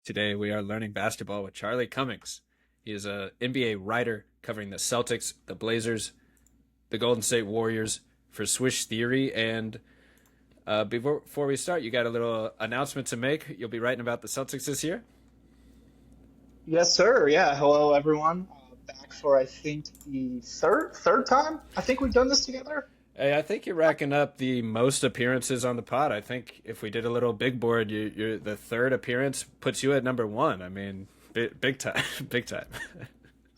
Today we are learning basketball with Charlie Cummings. He is a NBA writer covering the Celtics, the Blazers, the Golden State Warriors for Swish Theory. And before we start, you got a little announcement to make. You'll be writing about the Celtics this year. Yes, sir. Yeah. Hello, everyone. Back for I think the third time. I think we've done this together. Hey, I think you're racking up the most appearances on the pod. I think if we did a little big board, you're the third appearance puts you at number one. I mean, big time, big time.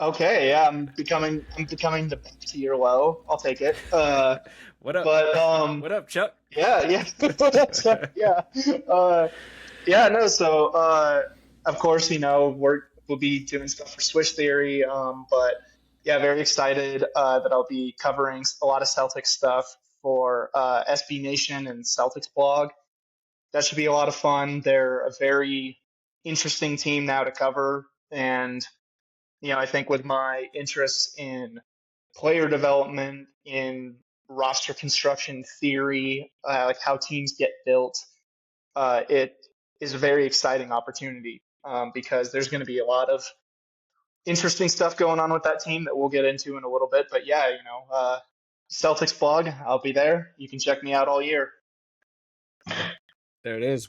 Okay. Yeah. I'm becoming the back to your low. I'll take it. What up? But What up, Chuck? yeah, yeah. Yeah. Uh, yeah. No. So of course, we'll be doing stuff for Swish Theory. But yeah, very excited that I'll be covering a lot of Celtics stuff for SB Nation and Celtics blog. That should be a lot of fun. They're a very interesting team now to cover, and I think with my interests in player development, in roster construction theory, like how teams get built, it is a very exciting opportunity because there's going to be a lot of interesting stuff going on with that team that we'll get into in a little bit. But yeah, Celtics blog, I'll be there. You can check me out all year. There it is.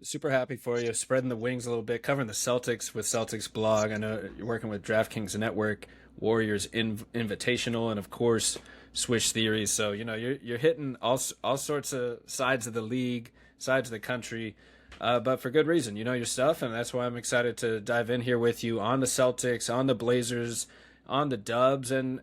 Super happy for you. Spreading the wings a little bit, covering the Celtics with Celtics blog. I know you're working with DraftKings Network, Warriors Invitational, and of course Swish Theory. So you're hitting all sorts of sides of the league, sides of the country, but for good reason. You know your stuff, and that's why I'm excited to dive in here with you on the Celtics, on the Blazers, on the Dubs, and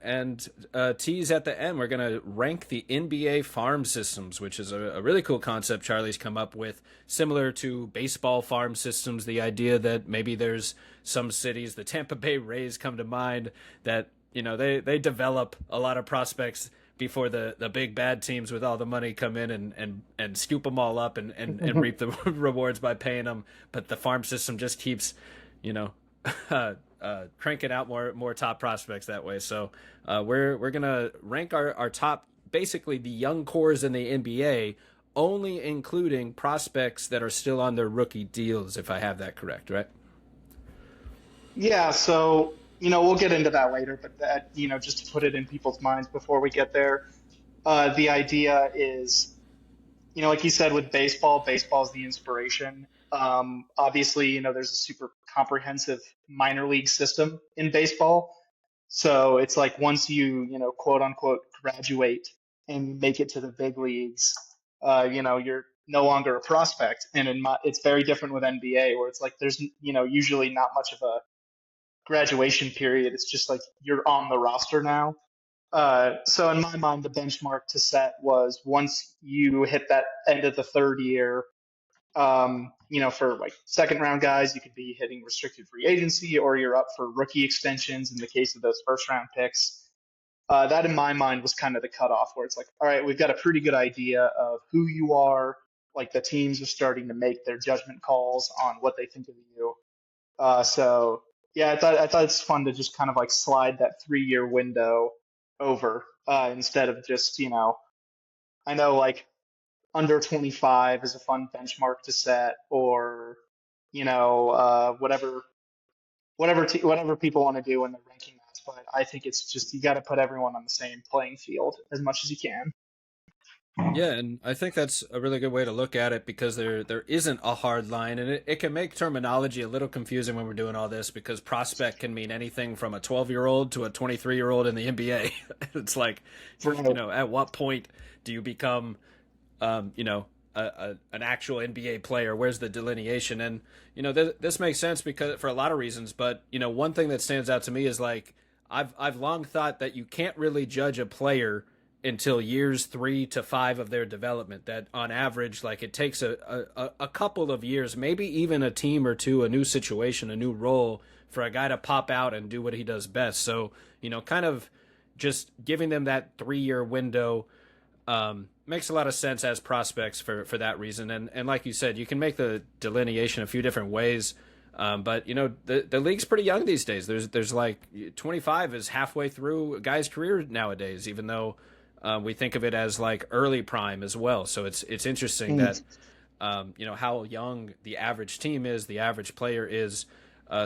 tease at the end. We're going to rank the NBA farm systems, which is a really cool concept Charlie's come up with, similar to baseball farm systems. The idea that maybe there's some cities, the Tampa Bay Rays come to mind, that they develop a lot of prospects before the big bad teams with all the money come in and scoop them all up and reap the rewards by paying them. But the farm system just keeps, cranking out more top prospects that way. So we're gonna rank our top, basically the young cores in the NBA, only including prospects that are still on their rookie deals, if I have that correct, right? Yeah, so we'll get into that later, but that just to put it in people's minds before we get there, the idea is, like you said with baseball, baseball's the inspiration. Obviously, there's a super comprehensive minor league system in baseball. So it's like once you quote unquote graduate and you make it to the big leagues, you're no longer a prospect. And it's very different with NBA, where it's like there's usually not much of a graduation period. It's just like you're on the roster now. So in my mind, the benchmark to set was once you hit that end of the third year. For like second round guys, you could be hitting restricted free agency, or you're up for rookie extensions in the case of those first round picks. That in my mind was kind of the cutoff where it's like, all right, we've got a pretty good idea of who you are. Like the teams are starting to make their judgment calls on what they think of you. So yeah, I thought it's fun to just kind of like slide that 3 year window over instead of just I know like under 25 is a fun benchmark to set, or whatever people want to do when they're ranking that. But I think it's just you got to put everyone on the same playing field as much as you can. Yeah, and I think that's a really good way to look at it, because there isn't a hard line, and it can make terminology a little confusing when we're doing all this, because prospect can mean anything from a 12-year-old to a 23-year-old in the NBA. It's like, at what point do you become, an actual NBA player? Where's the delineation? And this makes sense because for a lot of reasons, but one thing that stands out to me is like I've long thought that you can't really judge a player until years 3 to 5 of their development. That on average, like it takes a couple of years, maybe even a team or two, a new situation, a new role, for a guy to pop out and do what he does best. So kind of just giving them that 3 year window makes a lot of sense as prospects for that reason. And like you said, you can make the delineation a few different ways. But the league's pretty young these days. There's like 25 is halfway through a guy's career nowadays, even though we think of it as like early prime as well. So it's interesting that how young the average team is, the average player is.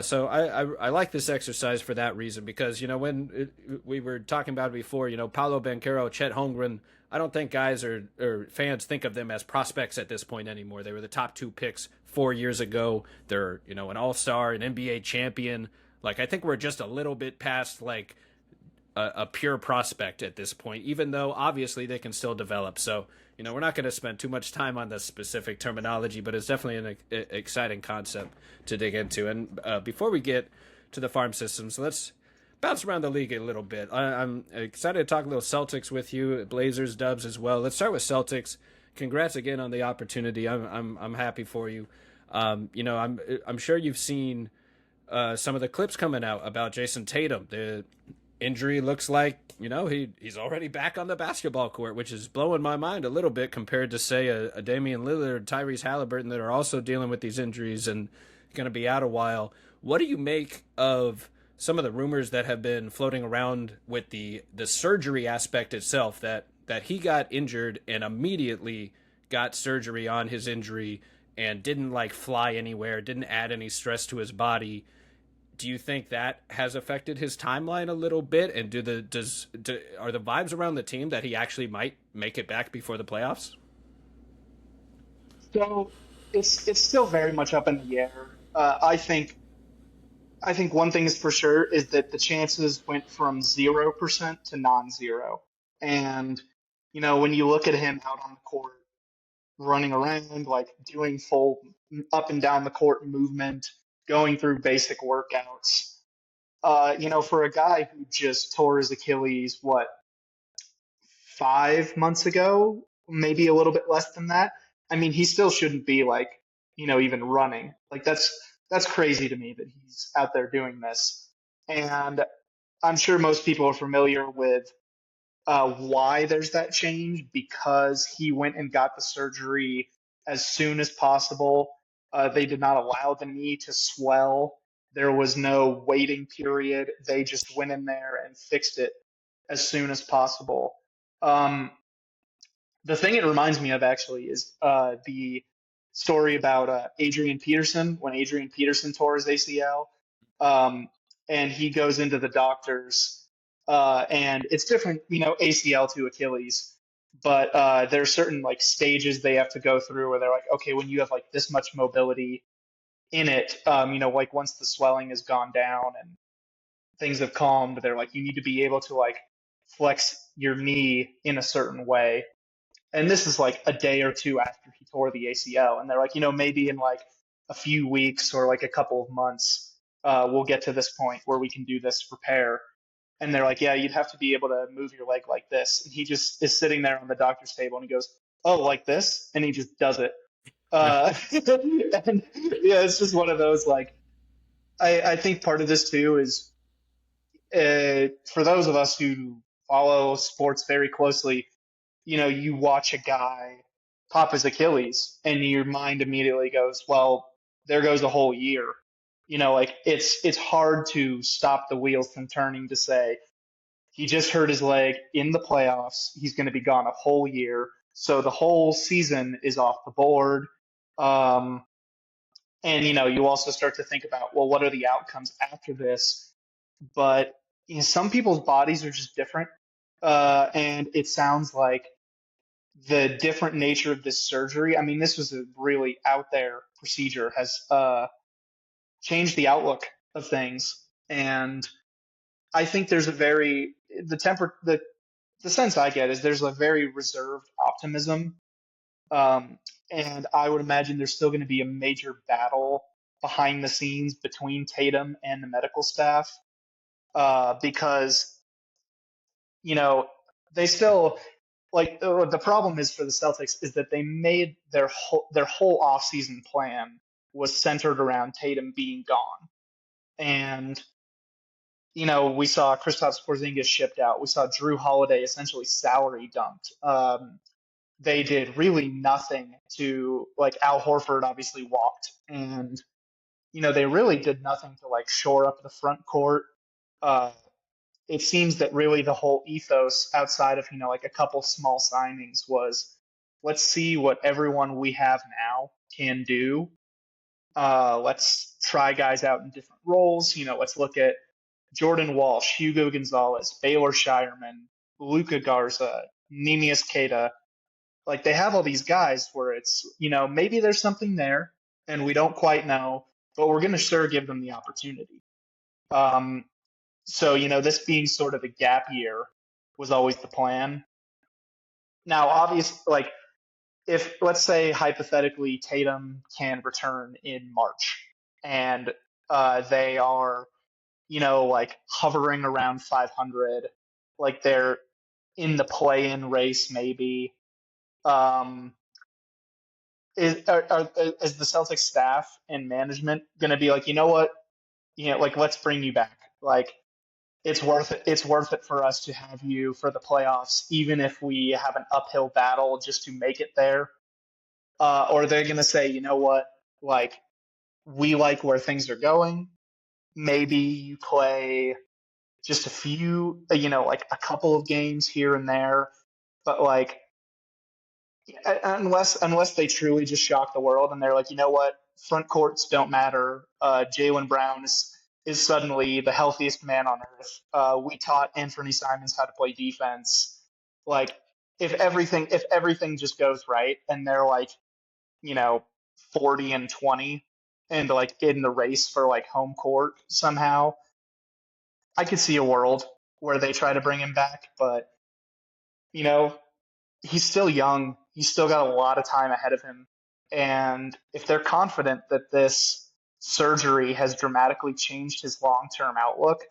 So I like this exercise for that reason because, we were talking about it before, Paolo Banchero, Chet Holmgren, I don't think guys or fans think of them as prospects at this point anymore. They were the top two picks 4 years ago. They're, an all-star, an NBA champion. Like, I think we're just a little bit past, like, a pure prospect at this point, even though obviously they can still develop. So, we're not going to spend too much time on the specific terminology, but it's definitely an exciting concept to dig into. And before we get to the farm systems, let's bounce around the league a little bit. I'm excited to talk a little Celtics with you, Blazers, Dubs as well. Let's start with Celtics. Congrats again on the opportunity. I'm happy for you. I'm sure you've seen some of the clips coming out about Jason Tatum. The injury looks like, he's already back on the basketball court, which is blowing my mind a little bit compared to, say, a Damian Lillard, Tyrese Halliburton that are also dealing with these injuries and going to be out a while. What do you make of some of the rumors that have been floating around with the surgery aspect itself, that he got injured and immediately got surgery on his injury and didn't like fly anywhere, didn't add any stress to his body? Do you think that has affected his timeline a little bit? And are the vibes around the team that he actually might make it back before the playoffs? So it's still very much up in the air. I think one thing is for sure is that the chances went from 0% to non-zero. And when you look at him out on the court, running around, like doing full up and down the court movement, going through basic workouts. For a guy who just tore his Achilles, what, 5 months ago, maybe a little bit less than that. I mean, he still shouldn't be like, even running. Like that's crazy to me that he's out there doing this. And I'm sure most people are familiar with why there's that change because he went and got the surgery as soon as possible. They did not allow the knee to swell. There was no waiting period. They just went in there and fixed it as soon as possible. Um, the thing it reminds me of actually is the story about Adrian Peterson when Adrian Peterson tore his ACL. Um, and he goes into the doctors, and it's different, ACL to Achilles, but there are certain like stages they have to go through where they're like, okay, when you have like this much mobility in it, like once the swelling has gone down and things have calmed, they're like, you need to be able to like flex your knee in a certain way. And this is like a day or two after he tore the ACL, and they're like, maybe in like a few weeks or like a couple of months, we'll get to this point where we can do this repair. And they're like, yeah, you'd have to be able to move your leg like this. And he just is sitting there on the doctor's table and he goes, oh, like this? And he just does it. And yeah, it's just one of those like, I think part of this too is for those of us who follow sports very closely, you watch a guy pop his Achilles and your mind immediately goes, well, there goes a whole year. Like it's hard to stop the wheels from turning to say he just hurt his leg in the playoffs. He's going to be gone a whole year. So the whole season is off the board. Um, and, you also start to think about, well, what are the outcomes after this? But some people's bodies are just different. And it sounds like the different nature of this surgery, I mean, this was a really out there procedure, has changed the outlook of things. And I think there's the sense I get is there's a very reserved optimism. Um, and I would imagine there's still going to be a major battle behind the scenes between Tatum and the medical staff, because, you know, they still like the problem is for the Celtics is that they made their whole offseason plan was centered around Tatum being gone. And we saw Kristaps Porzingis shipped out. We saw Drew Holiday essentially salary dumped. They did really nothing to like Al Horford obviously walked, and they really did nothing to like shore up the front court. Uh, it seems that really the whole ethos outside of like a couple small signings was let's see what everyone we have now can do. Let's try guys out in different roles. Let's look at Jordan Walsh, Hugo Gonzalez, Baylor Shireman, Luca Garza, Nemias Queta. Like they have all these guys where it's, maybe there's something there and we don't quite know, but we're going to sure give them the opportunity. So, this being sort of a gap year was always the plan. Now, obviously, like if let's say hypothetically Tatum can return in March and they are, like hovering around 500, like they're in the play-in race maybe. Um, is the Celtics staff and management going to be like, you know what, like let's bring you back, like it's worth it. It's worth it for us to have you for the playoffs, even if we have an uphill battle just to make it there. Or they're going to say, you know what, like we like where things are going. Maybe you play just a few, like a couple of games here and there, but like unless they truly just shock the world and they're like, you know what, front courts don't matter. Jaylen Brown is suddenly the healthiest man on earth. We taught Anthony Simons how to play defense. Like if everything just goes right and they're like, you know, 40-20 and like in the race for like home court somehow, I could see a world where they try to bring him back, but you know, he's still young. He's still got a lot of time ahead of him. And if they're confident that this surgery has dramatically changed his long-term outlook,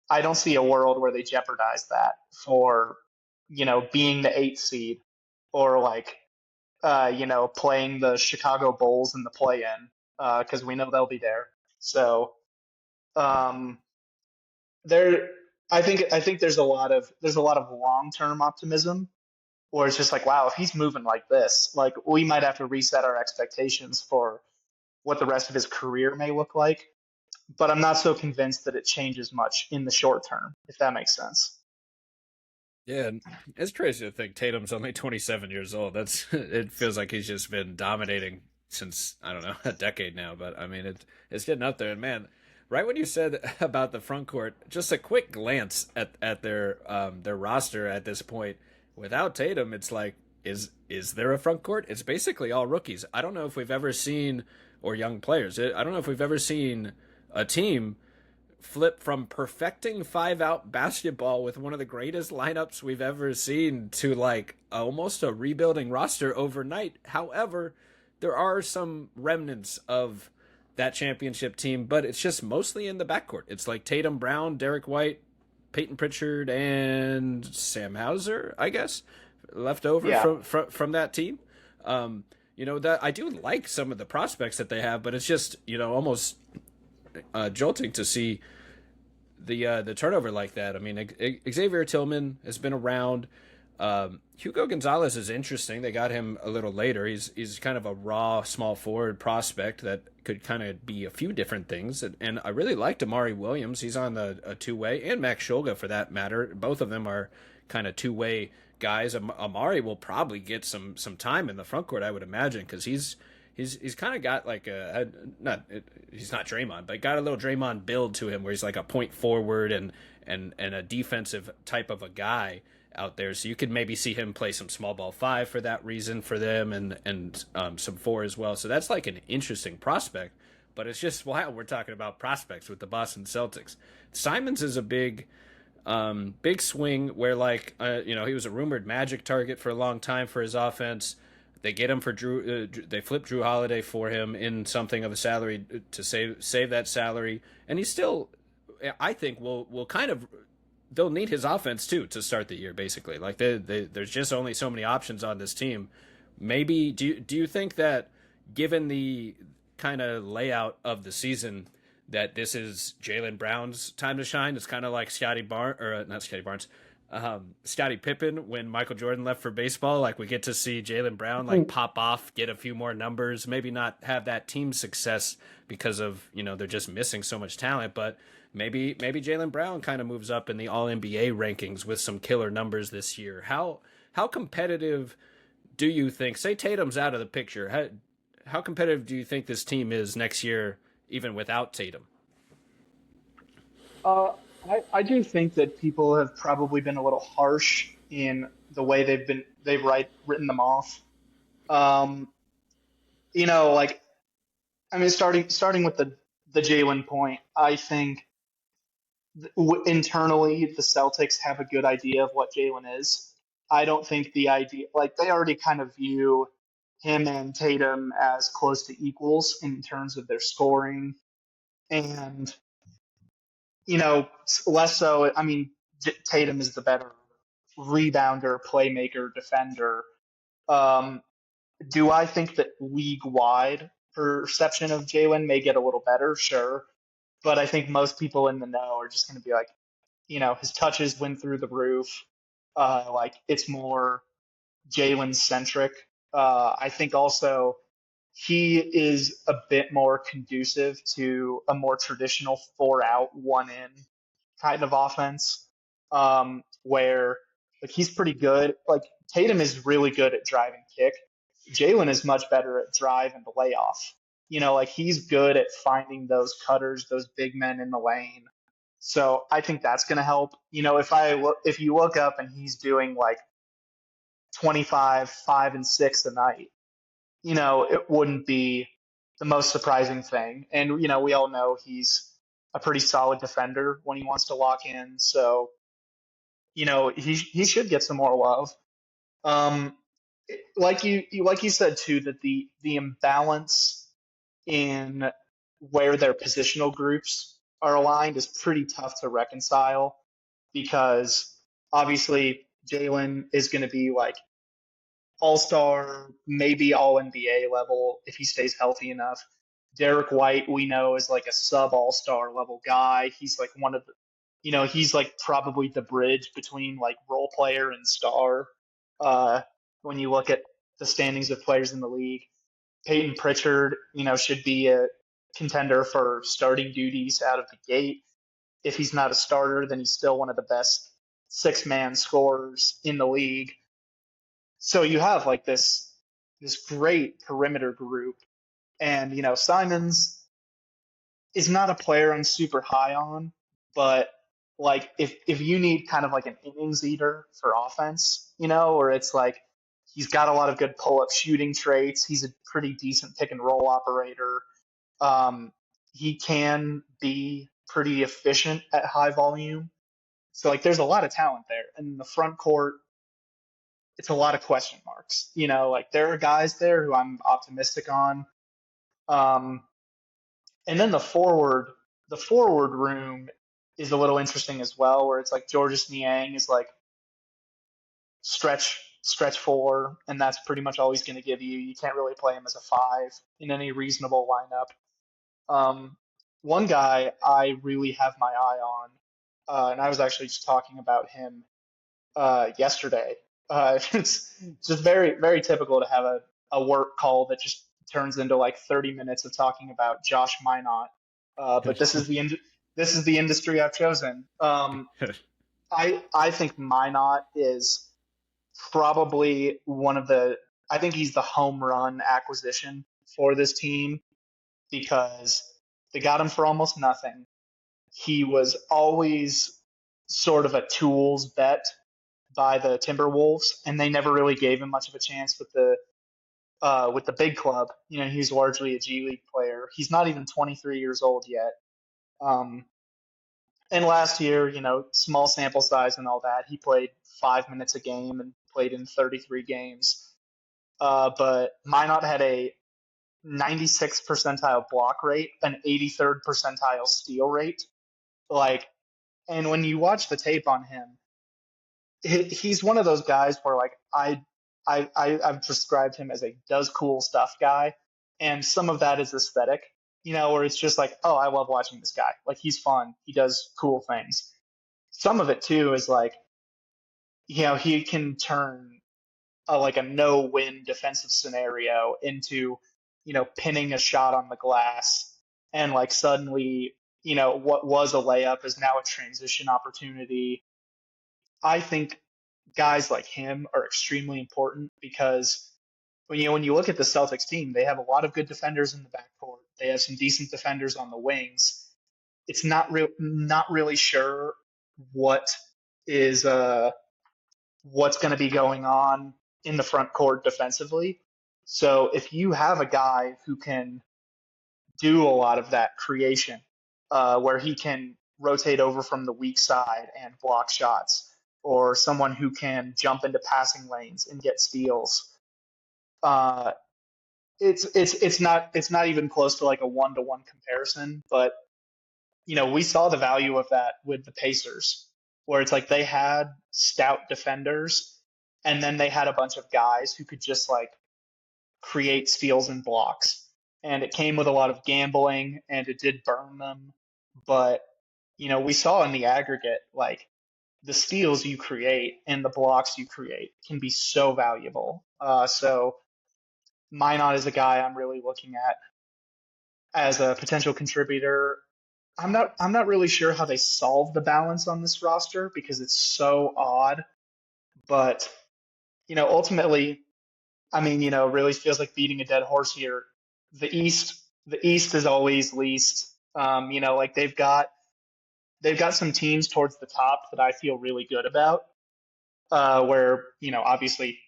I don't see a world where they jeopardize that for, being the 8th seed or like, playing the Chicago Bulls in the play-in, because we know they'll be there. So, um, there, I think there's a lot of long-term optimism or it's just like, wow, if he's moving like this, like we might have to reset our expectations for what the rest of his career may look like. But I'm not so convinced that it changes much in the short term, if that makes sense. Yeah, and it's crazy to think Tatum's only 27 years old. That's it feels like he's just been dominating since I don't know a decade now. But I mean, it's getting up there. And man, right when you said about the front court, just a quick glance at their roster at this point. Without Tatum, it's like is there a front court? It's basically all rookies. I don't know if we've ever seen or young players. I don't know if we've ever seen a team flip from perfecting 5-out basketball with one of the greatest lineups we've ever seen to like almost a rebuilding roster overnight. However, there are some remnants of that championship team, but it's just mostly in the backcourt. It's like Tatum, Brown, Derek White, Peyton Pritchard, and Sam Hauser, I guess, left over Yeah. from that team. That I do like some of the prospects that they have, but it's just almost jolting to see the turnover like that. I mean, Xavier Tillman has been around. Hugo Gonzalez is interesting. They got him a little later. He's kind of a raw small forward prospect that could kind of be a few different things. And I really liked Amari Williams. He's on a two-way, and Max Shulga for that matter. Both of them are kind of two-way guys. Amari will probably get some time in the front court, I would imagine, because he's kind of got like he's not Draymond, but got a little Draymond build to him where he's like a point forward and a defensive type of a guy out there. So you could maybe see him play some small ball 5 for that reason for them and some 4 as well. So that's like an interesting prospect, but it's just wild. We're talking about prospects with the Boston Celtics. Simons is a big swing where like, he was a rumored Magic target for a long time for his offense. They get him for Drew. They flip Drew Holiday for him in something of a salary to save that salary, and he still, I think, will kind of. They'll need his offense too to start the year. Basically, like there's just only so many options on this team. Maybe do you think that given the kind of layout of the season that this is Jaylen Brown's time to shine? It's kind of like Scottie Pippen when Michael Jordan left for baseball. Like we get to see Jaylen Brown like pop off, get a few more numbers, maybe not have that team success because of they're just missing so much talent, but maybe Jaylen Brown kind of moves up in the All NBA rankings with some killer numbers this year. How competitive do you think, say Tatum's out of the picture, how competitive do you think this team is next year, even without Tatum? Uh, I do think that people have probably been a little harsh in the way they've written them off. Um, like I mean, starting with the Jalen point, I think internally the Celtics have a good idea of what Jalen is. I don't think the idea like they already kind of view him and Tatum as close to equals in terms of their scoring and less so. I mean, Tatum is the better rebounder, playmaker, defender. Um, do I think that league wide perception of Jalen may get a little better? Sure. But I think most people in the know are just going to be like, his touches went through the roof. Like it's more Jalen centric. I think also he is a bit more conducive to a more traditional 4 out, 1 in kind of offense, where like he's pretty good. Like Tatum is really good at drive and kick. Jalen is much better at drive and layoff. Like he's good at finding those cutters, those big men in the lane. So I think that's going to help. If you look up and he's doing like 25, 5 and 6 a night, it wouldn't be the most surprising thing. And we all know he's a pretty solid defender when he wants to lock in. So he should get some more love. Um, like you said too, that the imbalance in where their positional groups are aligned is pretty tough to reconcile because obviously Jalen is going to be like all star, maybe all NBA level if he stays healthy enough. Derek White, we know, is like a sub all star level guy. He's like one of the, he's like probably the bridge between like role player and star. Uh, when you look at the standings of players in the league, Peyton Pritchard, should be a contender for starting duties out of the gate. If he's not a starter, then he's still one of the best 6 man scorers in the league. So you have like this great perimeter group, and Simons is not a player I'm super high on, but like if you need kind of like an innings eater for offense, or it's like he's got a lot of good pull up shooting traits, he's a pretty decent pick and roll operator. Um, he can be pretty efficient at high volume. So like there's a lot of talent there. And in the front court, it's a lot of question marks. Like there are guys there who I'm optimistic on. Um, and then the forward room is a little interesting as well, where it's like Georges Niang is like stretch four, and that's pretty much all he's going to give you. You can't really play him as a five in any reasonable lineup. One guy I really have my eye on, and I was actually just talking about him yesterday. It's just very, very typical to have a work call that just turns into like 30 minutes of talking about Josh Minot. But this is the industry I've chosen. I think Minot is probably one of the. I think he's the home run acquisition for this team because they got him for almost nothing. He was always sort of a tools bet by the Timberwolves, and they never really gave him much of a chance with the big club. He's largely a G League player. He's not even 23 years old yet. Um, and last year, small sample size and all that, he played 5 minutes a game and played in 33 games. But Minot had a 96th percentile block rate, an 83rd percentile steal rate. Like, and when you watch the tape on him, he's one of those guys where like I've described him as a does cool stuff guy, and some of that is aesthetic, where it's just like, oh, I love watching this guy. Like he's fun, he does cool things. Some of it too is like, he can turn like a no-win defensive scenario into, pinning a shot on the glass, and like suddenly, what was a layup is now a transition opportunity. I think guys like him are extremely important because when you look at the Celtics team, they have a lot of good defenders in the backcourt. They have some decent defenders on the wings. It's not really sure what is what's going to be going on in the front court defensively. So if you have a guy who can do a lot of that creation, where he can rotate over from the weak side and block shots, or someone who can jump into passing lanes and get steals, uh, it's not even close to like a 1-to-1 comparison. But we saw the value of that with the Pacers, where it's like they had stout defenders, and then they had a bunch of guys who could just like create steals and blocks. And it came with a lot of gambling, and it did burn them. But we saw in the aggregate, like the steals you create and the blocks you create can be so valuable. So Minot is a guy I'm really looking at as a potential contributor. I'm not really sure how they solve the balance on this roster because it's so odd. But ultimately, I mean, really feels like beating a dead horse here. The East is always least. Like they've got some teams towards the top that I feel really good about. Where obviously,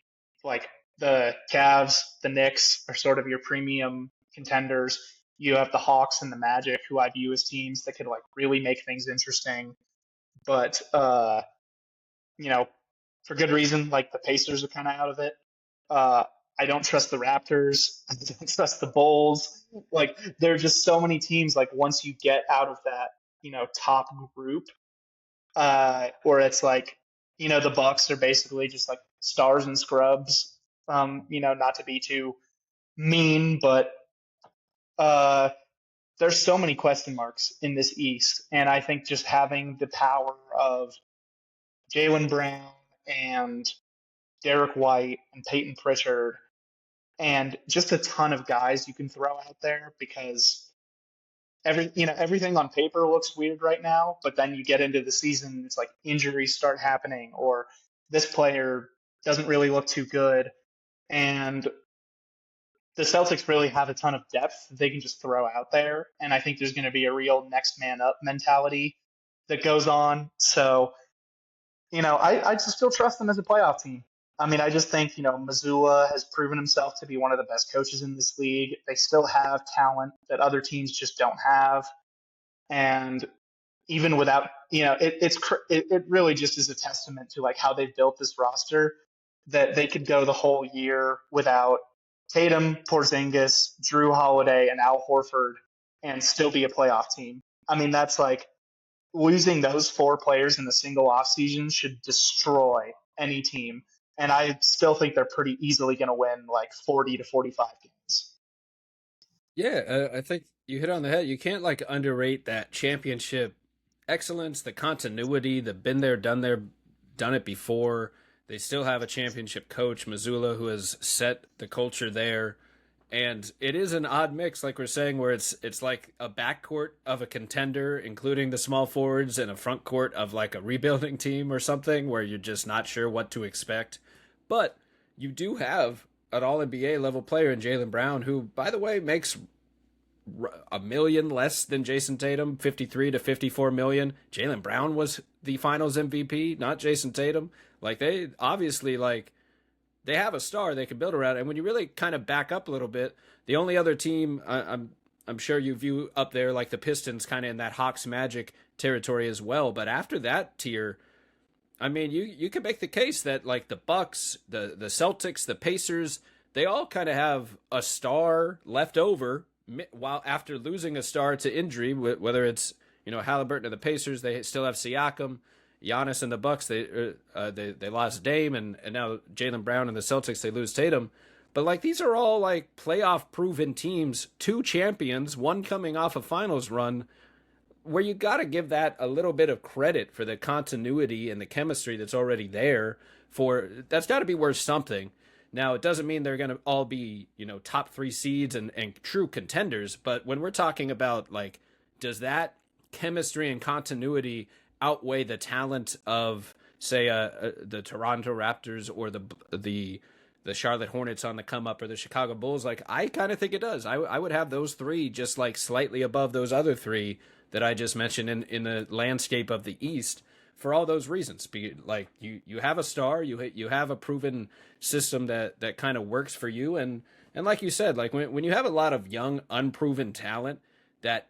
like the Cavs, the Knicks are sort of your premium contenders. You have the Hawks and the Magic, who I view as teams that could like really make things interesting. But you know, for good reason, like the Pacers are kind of out of it. Uh, I don't trust the Raptors. I don't trust the Bulls. Like there are just so many teams. Like once you get out of that, top group, where it's like, the Bucks are basically just like stars and scrubs. Not to be too mean, but uh, there's so many question marks in this East, and I think just having the power of Jaylen Brown and Derek White and Peyton Pritchard and just a ton of guys you can throw out there because everything on paper looks weird right now, but then you get into the season, it's like injuries start happening or this player doesn't really look too good, and the Celtics really have a ton of depth that they can just throw out there, and I think there's going to be a real next man up mentality that goes on. So I just still trust them as a playoff team. I mean, I just think, Missoula has proven himself to be one of the best coaches in this league. They still have talent that other teams just don't have. And even without, it really just is a testament to like how they've built this roster that they could go the whole year without Tatum, Porzingis, Drew Holiday, and Al Horford and still be a playoff team. I mean, that's like losing those four players in a single offseason should destroy any team. And I still think they're pretty easily going to win like 40 to 45 games. Yeah, I think you hit on the head. You can't like underrate that championship excellence, the continuity, the been there, done it before. They still have a championship coach, Missoula, who has set the culture there. And it is an odd mix, like we're saying, where it's like a backcourt of a contender, including the small forwards, and a front court of like a rebuilding team or something, where you're just not sure what to expect. But you do have an All NBA level player in Jaylen Brown, who, by the way, makes a million less than Jason Tatum, 53 to 54 million. Jaylen Brown was the Finals MVP, not Jason Tatum. Like they obviously like they have a star they can build around. And when you really kind of back up a little bit, the only other team I'm sure you view up there like the Pistons, kind of in that Hawks Magic territory as well. But after that tier, I mean, you can make the case that like the Bucks, the Celtics, the Pacers, they all kind of have a star left over while after losing a star to injury, whether it's Halliburton and the Pacers, they still have Siakam. Giannis and the Bucks, they lost Dame, and now Jaylen Brown and the Celtics, they lose Tatum. But like these are all like playoff proven teams, two champions, one coming off a finals run, where you got to give that a little bit of credit for the continuity and the chemistry that's already there. For that's got to be worth something. Now it doesn't mean they're going to all be top three seeds and true contenders, but when we're talking about like, does that chemistry and continuity outweigh the talent of, say the Toronto Raptors or the Charlotte Hornets on the come up or the Chicago Bulls. Like, I kind of think it does. I would have those three just like slightly above those other three that I just mentioned in the landscape of the East for all those reasons. Like, you have a star, you have a proven system that kind of works for you, and like you said, like when you have a lot of young unproven talent that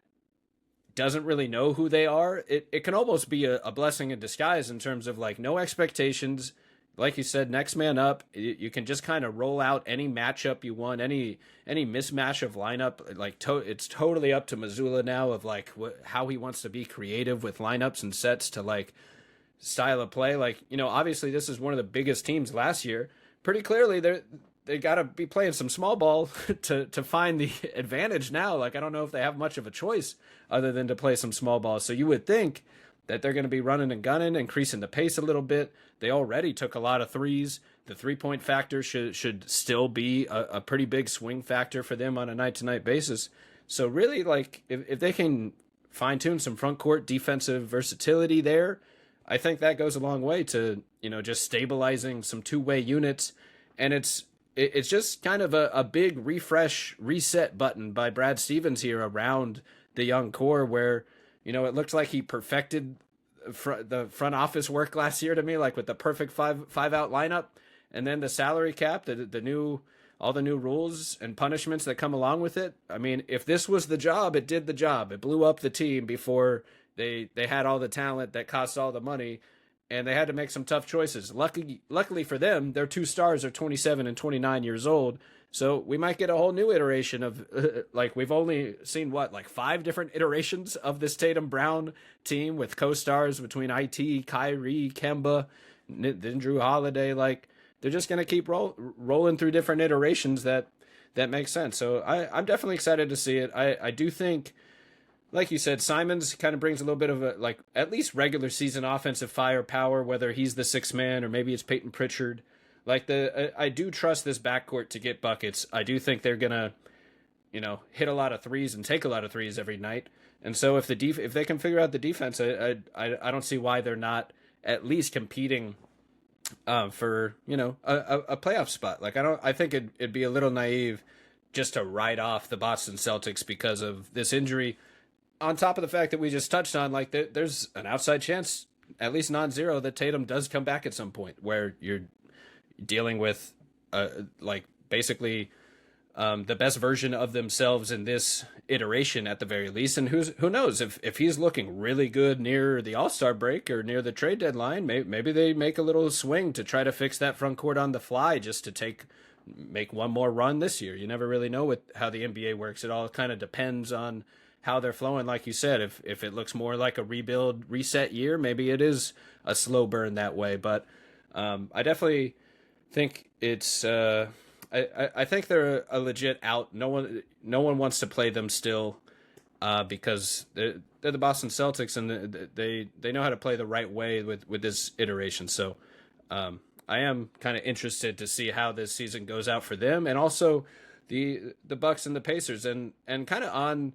doesn't really know who they are, it can almost be a blessing in disguise in terms of like no expectations. Like you said, next man up. You can just kind of roll out any matchup you want, any mismatch of lineup. Like it's totally up to Missoula now of like how he wants to be creative with lineups and sets to like style of play. Like, obviously this is one of the biggest teams last year. Pretty clearly they got to be playing some small ball to find the advantage now. Like, I don't know if they have much of a choice other than to play some small ball. So you would think that they're going to be running and gunning, increasing the pace a little bit. They already took a lot of threes. The 3-point factor should still be a pretty big swing factor for them on a night-to-night basis. So really, like, if they can fine-tune some front court defensive versatility there, I think that goes a long way to, just stabilizing some two-way units. And it's just kind of a big refresh, reset button by Brad Stevens here around the young core where, it looks like he perfected the front office work last year to me, like with the perfect five out lineup, and then the salary cap, all the new rules and punishments that come along with it. I mean, if this was the job, it did the job. It blew up the team before they had all the talent that cost all the money, and they had to make some tough choices. Luckily for them, their two stars are 27 and 29 years old. So we might get a whole new iteration of, like, we've only seen, 5 different iterations of this Tatum Brown team with co-stars between IT, Kyrie, Kemba, then Drew Holiday. Like, they're just going to keep rolling through different iterations that make sense. So I'm definitely excited to see it. I do think, like you said, Simons kind of brings a little bit of at least regular season offensive firepower, whether he's the sixth man or maybe it's Peyton Pritchard. Like, I do trust this backcourt to get buckets. I do think they're gonna, hit a lot of threes and take a lot of threes every night. And so if they can figure out the defense, I don't see why they're not at least competing for a playoff spot. Like, I think it'd be a little naive just to write off the Boston Celtics because of this injury. On top of the fact that we just touched on, like, there's an outside chance, at least non-zero, that Tatum does come back at some point where you're dealing with basically the best version of themselves in this iteration at the very least. And who knows if he's looking really good near the All-Star break or near the trade deadline, maybe they make a little swing to try to fix that front court on the fly just to make one more run this year. You never really know how the NBA works. It all kind of depends on how they're flowing. Like you said, if it looks more like a rebuild reset year, maybe it is a slow burn that way. But I definitely think it's I think they're a legit out. No one wants to play them still because they're the Boston Celtics and they know how to play the right way with this iteration. So I am kind of interested to see how this season goes out for them, and also the Bucks and the Pacers, and kind of on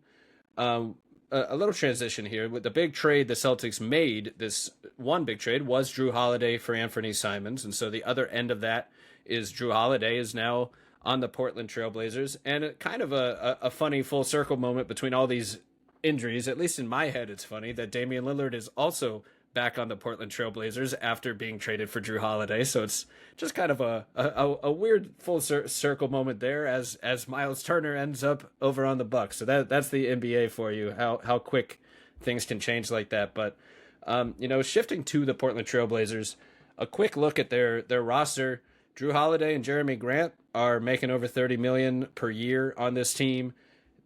a little transition here with the big trade the Celtics made. This one big trade was Drew Holiday for Anthony Simons, and so the other end of that is Drew Holiday is now on the Portland Trailblazers, and kind of a funny full circle moment between all these injuries. At least in my head, it's funny that Damian Lillard is also back on the Portland Trailblazers after being traded for Drew Holiday. So it's just kind of a weird full circle moment there as Miles Turner ends up over on the Bucks. So that's the NBA for you, how quick things can change like that. But shifting to the Portland Trailblazers, a quick look at their roster. Drew Holiday and Jeremy Grant are making over $30 million per year on this team.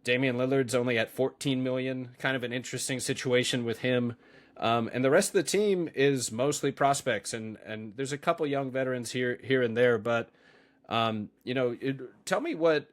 Damian Lillard's only at $14 million. Kind of an interesting situation with him. And the rest of the team is mostly prospects, and there's a couple young veterans here and there. But tell me what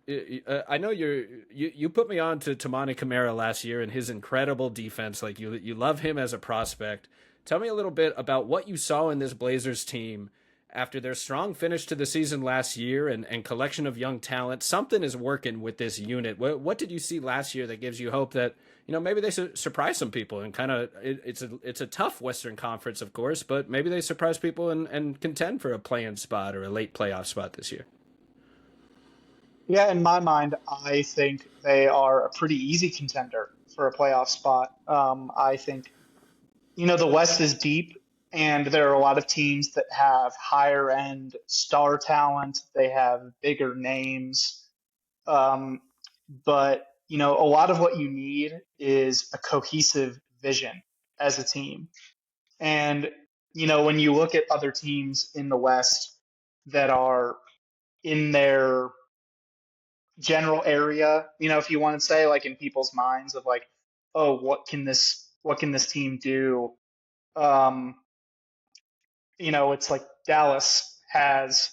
I know. You put me on to Tamani Camara last year and his incredible defense. Like, you love him as a prospect. Tell me a little bit about what you saw in this Blazers team after their strong finish to the season last year and collection of young talent, something is working with this unit. What did you see last year that gives you hope that maybe they surprise some people and kind of it's a tough Western Conference, of course, but maybe they surprise people and contend for a play-in spot or a late playoff spot this year. Yeah, in my mind, I think they are a pretty easy contender for a playoff spot. I think, the West is deep, and there are a lot of teams that have higher end star talent. They have bigger names. Um, but, a lot of what you need is a cohesive vision as a team. And, when you look at other teams in the West that are in their general area, if you want to say, like, in people's minds of like, oh, what can this team do? Um, it's like Dallas has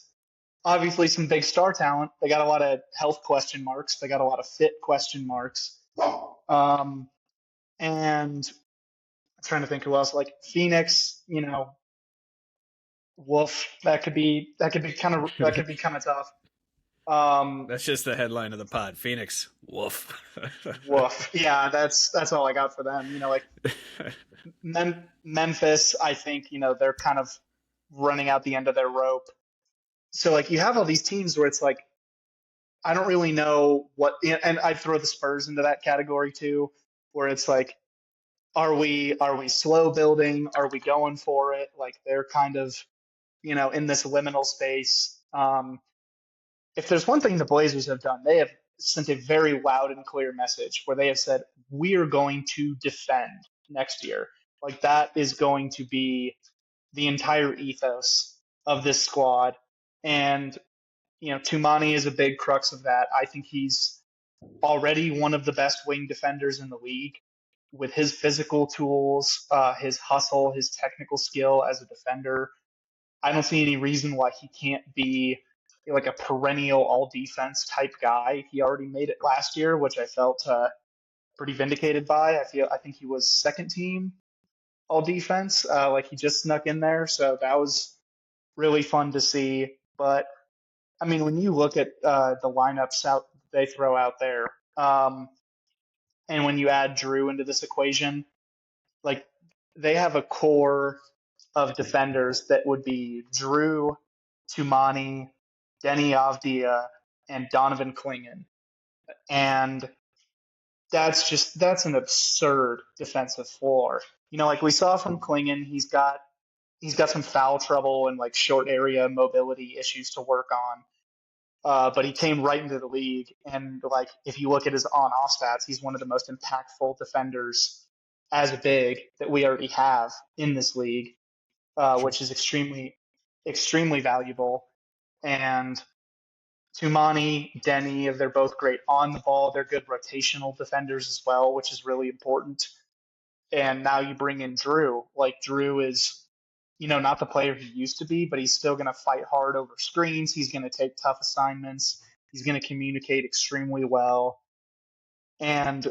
obviously some big star talent. They got a lot of health question marks. They got a lot of fit question marks. Um, and I'm trying to think who else. Like Phoenix, woof. That could be kind of tough. Um, That's just the headline of the pod. Phoenix, woof. Woof. Yeah, that's all I got for them. Like Memphis, I think, they're kind of running out the end of their rope. So like you have all these teams where it's like I don't really know what, and I throw the Spurs into that category too, where it's like, are we slow building? Are we going for it? Like they're kind of, in this liminal space. If there's one thing the Blazers have done, they have sent a very loud and clear message where they have said, we are going to defend next year. Like that is going to be the entire ethos of this squad. And, Tumani is a big crux of that. I think he's already one of the best wing defenders in the league with his physical tools, his hustle, his technical skill as a defender. I don't see any reason why he can't be like a perennial all defense type guy. He already made it last year, which I felt pretty vindicated by. I think he was second team all defense. Like he just snuck in there, so that was really fun to see. But I mean, when you look at the lineups out they throw out there, and when you add Drew into this equation, like they have a core of defenders that would be Drew, Tumani, Denny Avdia, and Donovan Clingan. And that's an absurd defensive floor. Like we saw from Clingan, he's got some foul trouble and like short area mobility issues to work on. But he came right into the league, and like if you look at his on-off stats, he's one of the most impactful defenders as a big that we already have in this league, Sure. which is extremely, extremely valuable. And Tumani, Denny, they're both great on the ball. They're good rotational defenders as well, which is really important. And now you bring in Drew. Like Drew is, not the player he used to be, but he's still going to fight hard over screens. He's going to take tough assignments. He's going to communicate extremely well. And,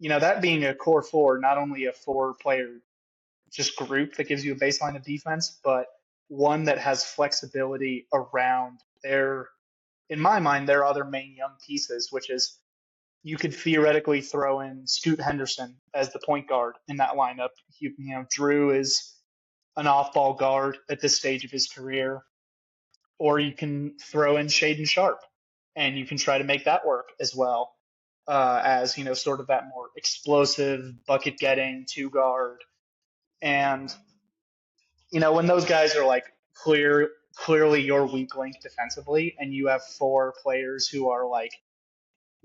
that being a core four, not only a four player just group that gives you a baseline of defense, but one that has flexibility around in my mind, their other main young pieces, which is you could theoretically throw in Scoot Henderson as the point guard in that lineup. Drew is an off-ball guard at this stage of his career, or you can throw in Shaden Sharp, and you can try to make that work as well as sort of that more explosive bucket-getting two guard. And when those guys are like clearly your weak link defensively, and you have four players who are like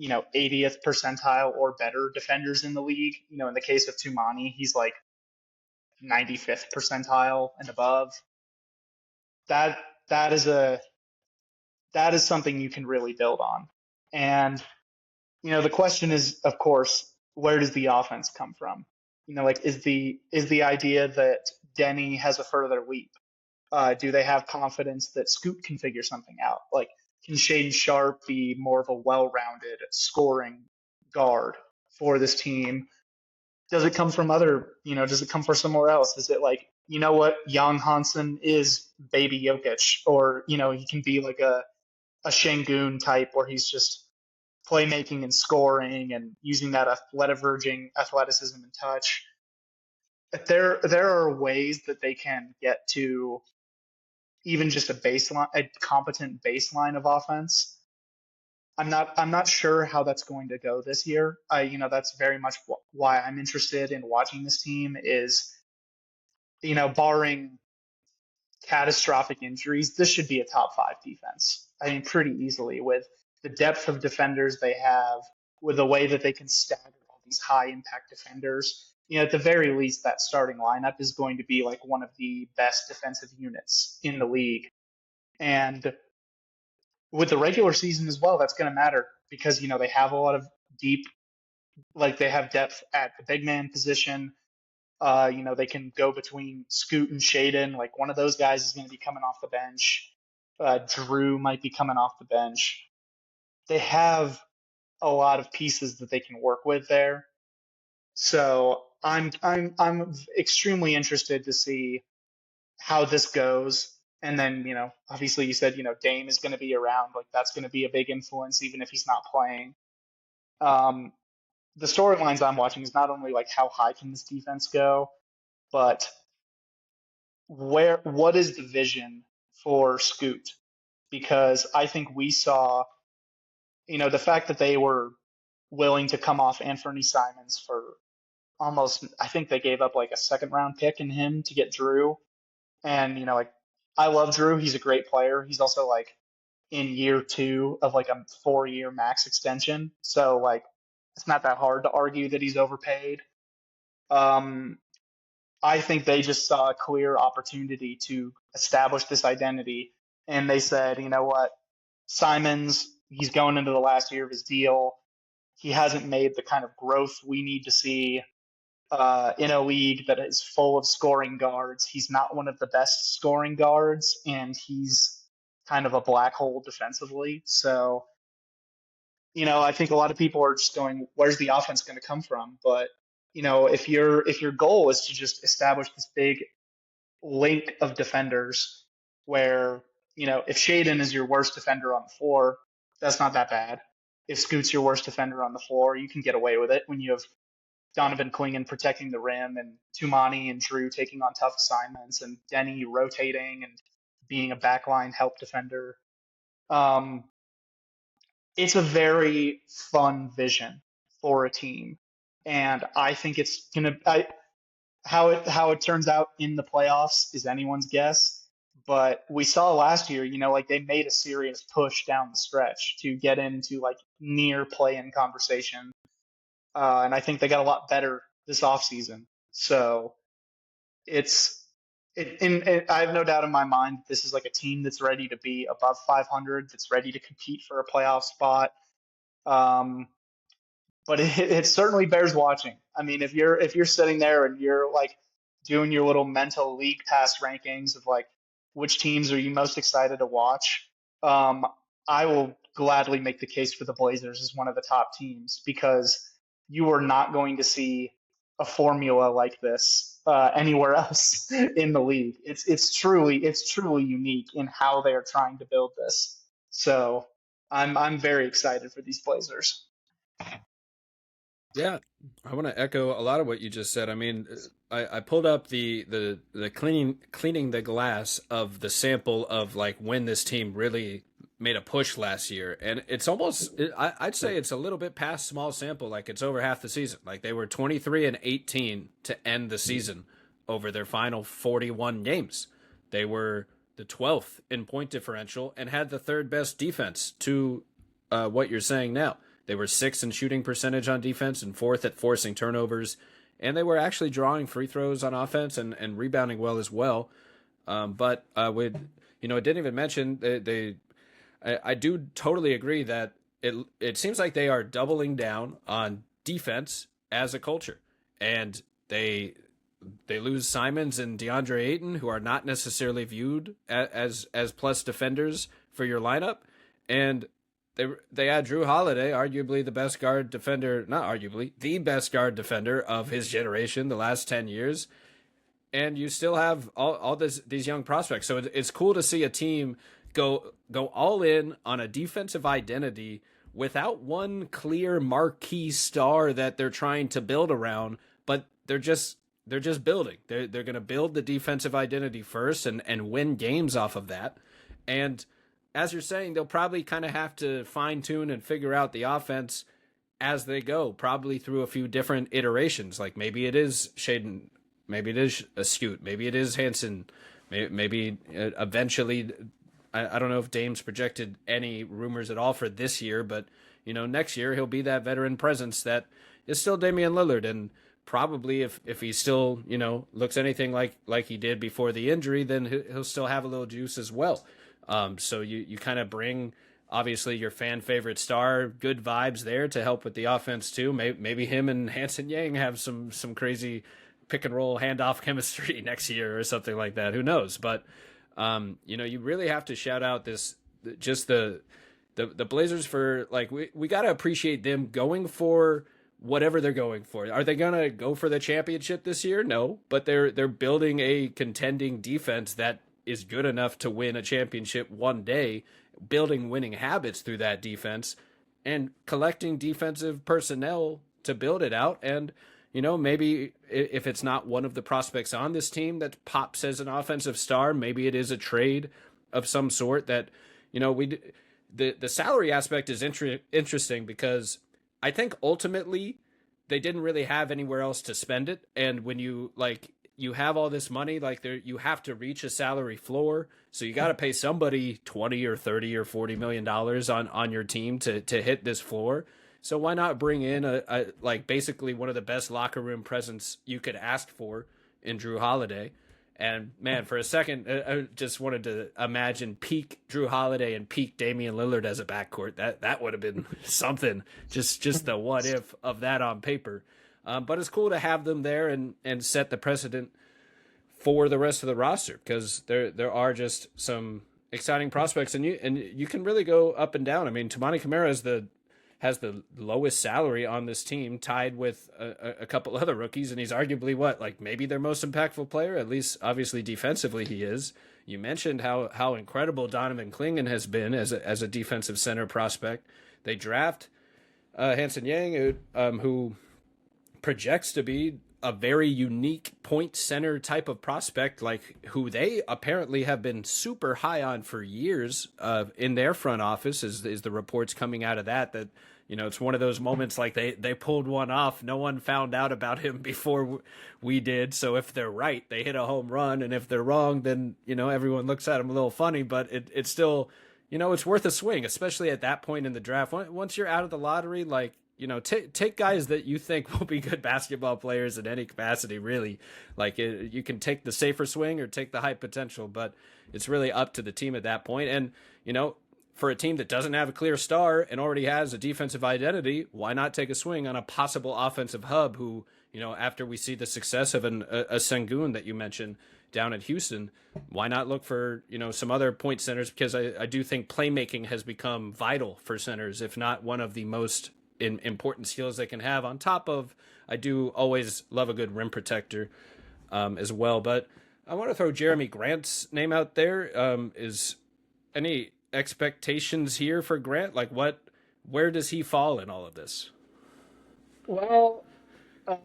80th percentile or better defenders in the league. In the case of Tumani, he's like 95th percentile and above. That that is a that is something you can really build on. And the question is, of course, where does the offense come from? Like is the idea that Denny has a further leap? Do they have confidence that Scoot can figure something out? Like, can Shaden Sharp be more of a well-rounded scoring guard for this team? Does it come from does it come from somewhere else? Is it like, what, Jan Hansen is baby Jokic, or, he can be like a Şengün type where he's just playmaking and scoring and using that athleticism and touch. There are ways that they can get to even just a competent baseline of offense. I'm not sure how that's going to go this year. That's very much why I'm interested in watching this team is, barring catastrophic injuries, this should be a top five defense. I mean, pretty easily with the depth of defenders they have, with the way that they can stagger all these high impact defenders. At the very least, that starting lineup is going to be like one of the best defensive units in the league. And with the regular season as well, that's going to matter because, they have a lot of deep, like they have depth at the big man position. They can go between Scoot and Shaden. Like one of those guys is going to be coming off the bench. Drew might be coming off the bench. They have a lot of pieces that they can work with there. So I'm extremely interested to see how this goes. And then, obviously you said, Dame is going to be around. Like that's going to be a big influence, even if he's not playing. Um, the storylines I'm watching is not only like how high can this defense go, but what is the vision for Scoot? Because I think we saw, the fact that they were willing to come off Anthony Simons for almost, I think they gave up like a second round pick in him to get Drew. And, like, I love Drew. He's a great player. He's also like in year two of like a 4-year max extension. So, like, it's not that hard to argue that he's overpaid. Um, I think they just saw a clear opportunity to establish this identity. And they said, you know what? Simons, he's going into the last year of his deal. He hasn't made the kind of growth we need to see in a league that is full of scoring guards. He's not one of the best scoring guards, and he's kind of a black hole defensively. So, I think a lot of people are just going, "Where's the offense going to come from?" But if your goal is to just establish this big link of defenders, where if Shaden is your worst defender on the floor, that's not that bad. If Scoot's your worst defender on the floor, you can get away with it when you have Donovan Clingan protecting the rim and Tumani and Drew taking on tough assignments and Denny rotating and being a backline help defender. Um, it's a very fun vision for a team, and I think it's gonna. How it turns out in the playoffs is anyone's guess. But we saw last year, like they made a serious push down the stretch to get into like near play-in conversation, and I think they got a lot better this offseason. So it's I have no doubt in my mind this is like a team that's ready to be above 500, that's ready to compete for a playoff spot. Um, but it certainly bears watching. I mean, if you're sitting there and you're like doing your little mental league pass rankings of like which teams are you most excited to watch, um, I will gladly make the case for the Blazers as one of the top teams because you are not going to see a formula like this anywhere else in the league. It's truly unique in how they are trying to build this. So I'm very excited for these Blazers. Yeah, I want to echo a lot of what you just said. I mean, I pulled up the cleaning the glass of the sample of like when this team really made a push last year, and it's almost I'd say it's a little bit past small sample. Like it's over half the season. Like they were 23-18 to end the season over their final 41 games. They were the 12th in point differential and had the third best defense to what you're saying now. They were sixth in shooting percentage on defense and fourth at forcing turnovers. And they were actually drawing free throws on offense and rebounding well as well. But it didn't even mention I do totally agree that it seems like they are doubling down on defense as a culture. And they lose Simons and DeAndre Ayton, who are not necessarily viewed as plus defenders for your lineup. And they had Drew Holiday, arguably the best guard defender, not arguably, the best guard defender of his generation the last 10 years. And you still have all these young prospects. So it's cool to see a team go all in on a defensive identity without one clear marquee star that they're trying to build around, but they're just building. They're going to build the defensive identity first and win games off of that. And as you're saying, they'll probably kind of have to fine tune and figure out the offense as they go, probably through a few different iterations. Like maybe it is Shaden, maybe it is Scoot, maybe it is Hansen, maybe eventually. I don't know if Dame's projected any rumors at all for this year, but next year he'll be that veteran presence that is still Damian Lillard, and probably if he still looks anything like he did before the injury, then he'll still have a little juice as well. So you kind of bring obviously your fan favorite star, good vibes there to help with the offense too. Maybe him and Hanson Yang have some crazy pick and roll handoff chemistry next year or something like that. Who knows? But you really have to shout out the Blazers for, like, we got to appreciate them going for whatever they're going for. Are they going to go for the championship this year? No, but they're building a contending defense that is good enough to win a championship one day, building winning habits through that defense and collecting defensive personnel to build it out. And, maybe if it's not one of the prospects on this team that pops as an offensive star, maybe it is a trade of some sort that, the salary aspect is interesting because I think ultimately they didn't really have anywhere else to spend it. And when you have all this money, you have to reach a salary floor. So you got to pay somebody 20 or 30 or $40 million on your team to hit this floor. So why not bring in a basically one of the best locker room presence you could ask for in Drew Holiday? And man, for a second, I just wanted to imagine peak Drew Holiday and peak Damian Lillard as a backcourt. That would have been something. Just the what if of that on paper. But it's cool to have them there and set the precedent for the rest of the roster, because there are just some exciting prospects, and you can really go up and down. I mean, Toumani Camara has the lowest salary on this team, tied with a couple other rookies, and he's arguably maybe their most impactful player, at least obviously defensively he is. You mentioned how incredible Donovan Clingan has been as a defensive center prospect. They draft Hanson Yang, who projects to be a very unique point center type of prospect, who they apparently have been super high on for years in their front office, is the reports coming out of that it's one of those moments they pulled one off. No one found out about him before we did. So if they're right, they hit a home run. And if they're wrong, then, everyone looks at him a little funny, but it's still, it's worth a swing, especially at that point in the draft. Once you're out of the lottery, take guys that you think will be good basketball players in any capacity, really. You can take the safer swing or take the high potential, but it's really up to the team at that point. And, for a team that doesn't have a clear star and already has a defensive identity, why not take a swing on a possible offensive hub who, after we see the success of a Sengun that you mentioned down at Houston, why not look for, some other point centers? Because I do think playmaking has become vital for centers, if not one of the most important skills they can have, on top of, I do always love a good rim protector as well. But I want to throw Jeremy Grant's name out there. Is any expectations here for Grant? Where does he fall in all of this? Well,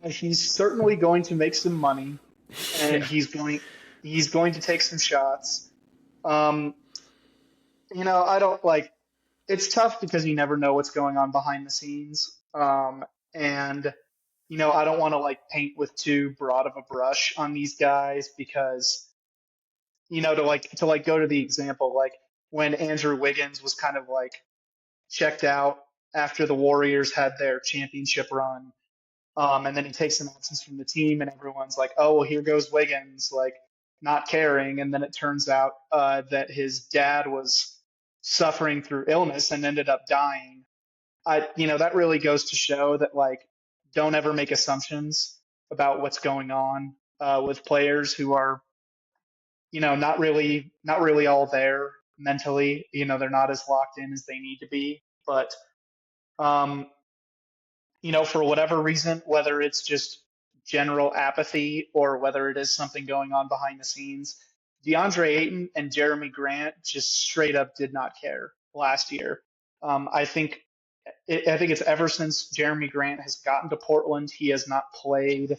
he's certainly going to make some money, and he's going to take some shots. I don't it's tough because you never know what's going on behind the scenes. And I don't want to paint with too broad of a brush on these guys, because to go to the example, when Andrew Wiggins was kind of checked out after the Warriors had their championship run, and then he takes an absence from the team, and everyone's like, oh, well, here goes Wiggins, not caring. And then it turns out that his dad was suffering through illness and ended up dying. That really goes to show that don't ever make assumptions about what's going on with players who are not really all there mentally. They're not as locked in as they need to be. But um, for whatever reason, whether it's just general apathy or whether it is something going on behind the scenes, DeAndre Ayton and Jeremy Grant just straight up did not care last year. I think it's ever since Jeremy Grant has gotten to Portland, he has not played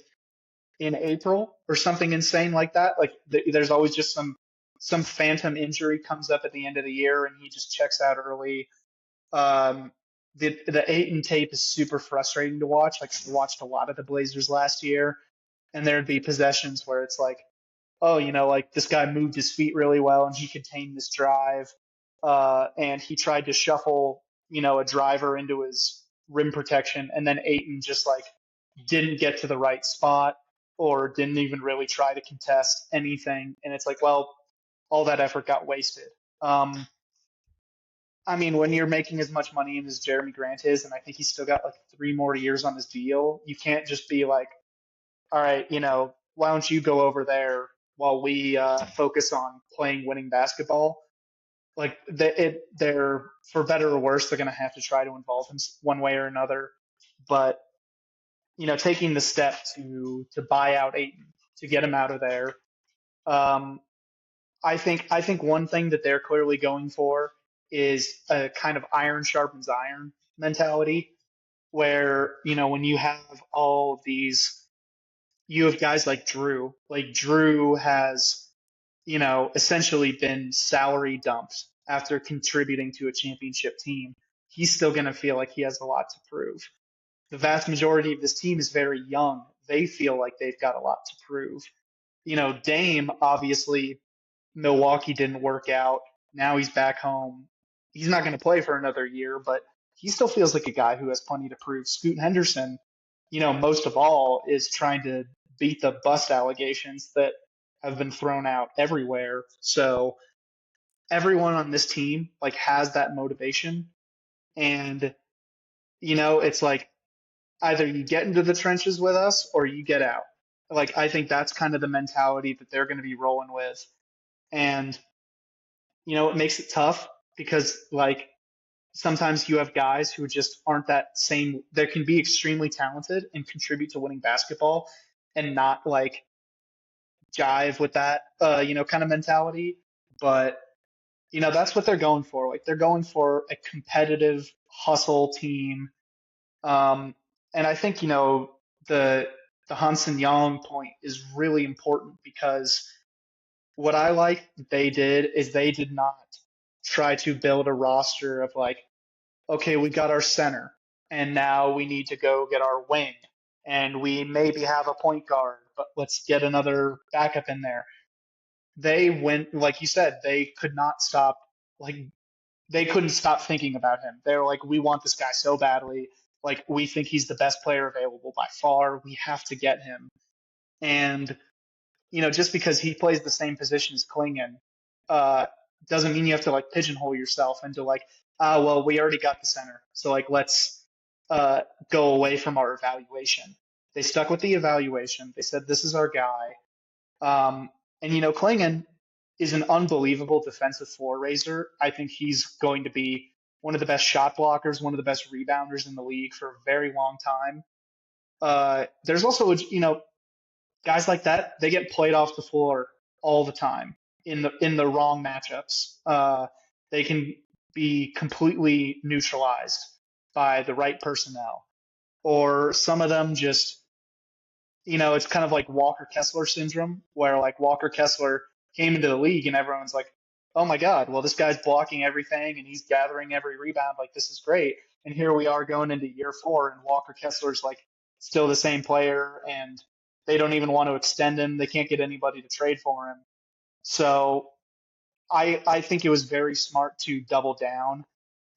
in April or something insane like that. Like there's always just some phantom injury comes up at the end of the year and he just checks out early. Um, the Ayton tape is super frustrating to watch. Like I watched a lot of the Blazers last year, and there'd be possessions where it's like, oh, like this guy moved his feet really well and he contained this drive, and he tried to shuffle, a driver into his rim protection, and then Ayton just like didn't get to the right spot or didn't even really try to contest anything, and it's like, well, all that effort got wasted. Um, I mean, when you're making as much money as Jeremy Grant is, and I think he's still got like 3 more years on his deal, you can't just be like, all right, why don't you go over there while we focus on playing winning basketball? Like they're for better or worse, they're going to have to try to involve him one way or another. But taking the step to buy out Aiton to get him out of there, um, I think one thing that they're clearly going for is a kind of iron sharpens iron mentality, where when you have all these, you have guys like Drew. Like Drew has essentially been salary dumped after contributing to a championship team. He's still going to feel like he has a lot to prove. The vast majority of this team is very young. They feel like they've got a lot to prove. Dame, obviously, Milwaukee didn't work out. Now he's back home. He's not going to play for another year, but he still feels like a guy who has plenty to prove. Scoot Henderson, most of all, is trying to beat the bust allegations that have been thrown out everywhere. So everyone on this team like has that motivation, and it's like either you get into the trenches with us or you get out. Like I think that's kind of the mentality that they're going to be rolling with, and it makes it tough because like sometimes you have guys who just aren't that same. They can be extremely talented and contribute to winning basketball and not like jive with that, kind of mentality. But, that's what they're going for. Like they're going for a competitive hustle team. And I think, the, the Hansen Young point is really important because what I like they did is they did not try to build a roster of like, okay, we got our center and now we need to go get our wing and we maybe have a point guard, but let's get another backup in there. They went, like you said, they could not stop, like, they couldn't stop thinking about him. They were like, we want this guy so badly. Like, we think he's the best player available by far. We have to get him. And just because he plays the same position as Klingon, uh, doesn't mean you have to like pigeonhole yourself into like, well, we already got the center, so like let's go away from our evaluation. They stuck with the evaluation. They said this is our guy, and Klingon is an unbelievable defensive floor raiser. I think he's going to be one of the best shot blockers, one of the best rebounders in the league for a very long time. There's also guys like that, they get played off the floor all the time in the wrong matchups. They can be completely neutralized by the right personnel, or some of them just, it's kind of like Walker Kessler syndrome, where like Walker Kessler came into the league and everyone's like, oh my God, well this guy's blocking everything and he's gathering every rebound, like this is great. And here we are going into year 4, and Walker Kessler's like still the same player, and they don't even want to extend him. They can't get anybody to trade for him. So I think it was very smart to double down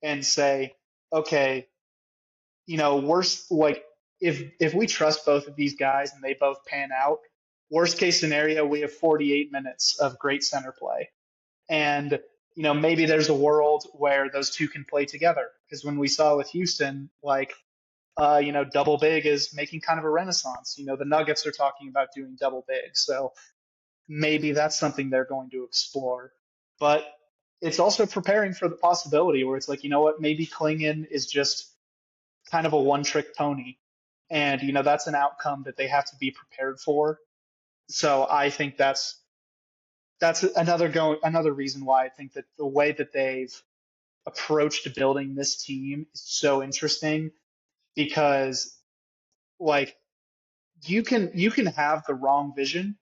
and say, okay, worst, like if we trust both of these guys and they both pan out, worst case scenario, we have 48 minutes of great center play. And maybe there's a world where those two can play together, because when we saw with Houston, like double big is making kind of a renaissance. The Nuggets are talking about doing double big. So maybe that's something they're going to explore. But it's also preparing for the possibility where it's like, you know what, maybe Klingon is just kind of a one trick pony. And, that's an outcome that they have to be prepared for. So I think that's another reason why I think that the way that they've approached building this team is so interesting because like you can have the wrong vision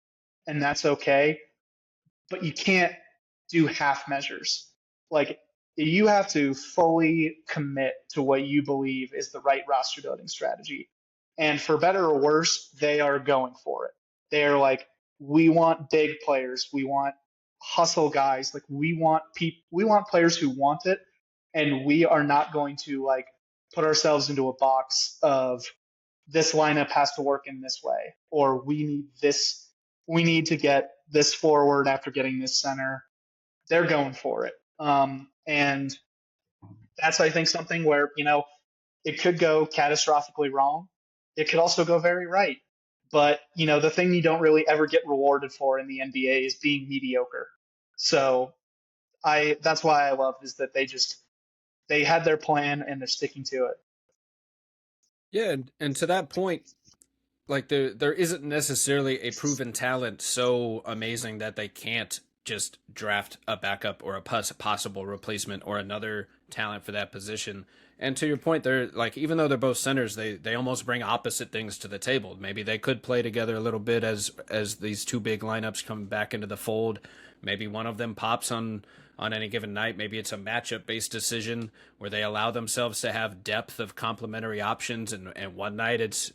and that's okay, but you can't do half measures. Like you have to fully commit to what you believe is the right roster building strategy. And for better or worse, they are going for it. They're like, we want big players. We want hustle guys. Like we want players who want it. And we are not going to like put ourselves into a box of this lineup has to work in this way, or we need to get this forward after getting this center. They're going for it. And that's, I think, something where, it could go catastrophically wrong. It could also go very right. But, the thing you don't really ever get rewarded for in the NBA is being mediocre. So that's why I love is that they had their plan and they're sticking to it. Yeah, and to that point, like there isn't necessarily a proven talent so amazing that they can't just draft a backup or a possible replacement or another talent for that position. And to your point, they're like, even though they're both centers, they almost bring opposite things to the table. Maybe they could play together a little bit as these two big lineups come back into the fold. Maybe one of them pops on any given night. Maybe it's a matchup based decision where they allow themselves to have depth of complementary options, and one night it's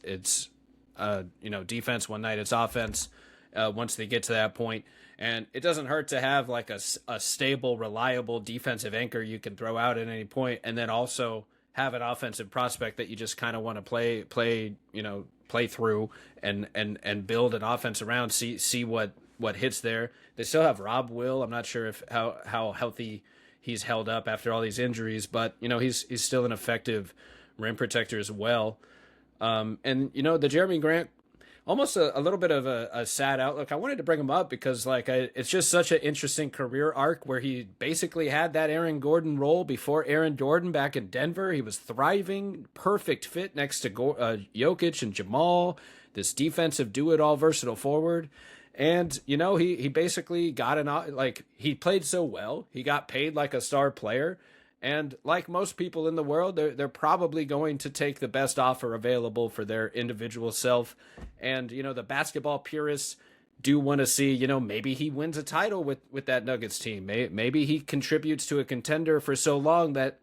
defense, one night it's offense. Once they get to that point, and it doesn't hurt to have like a stable, reliable defensive anchor you can throw out at any point, and then also have an offensive prospect that you just kind of want to play through and build an offense around. See what hits there. They still have Rob Will. I'm not sure if how healthy he's held up after all these injuries, but he's still an effective rim protector as well. And the Jeremy Grant, almost a little bit of a sad outlook. I wanted to bring him up because it's just such an interesting career arc where he basically had that Aaron Gordon role before Aaron Gordon back in Denver. He was thriving, perfect fit next to Jokic and Jamal, this defensive do-it-all versatile forward. And, he basically he played so well. He got paid like a star player. And like most people in the world, they're probably going to take the best offer available for their individual self. And, the basketball purists do want to see, maybe he wins a title with that Nuggets team. Maybe he contributes to a contender for so long that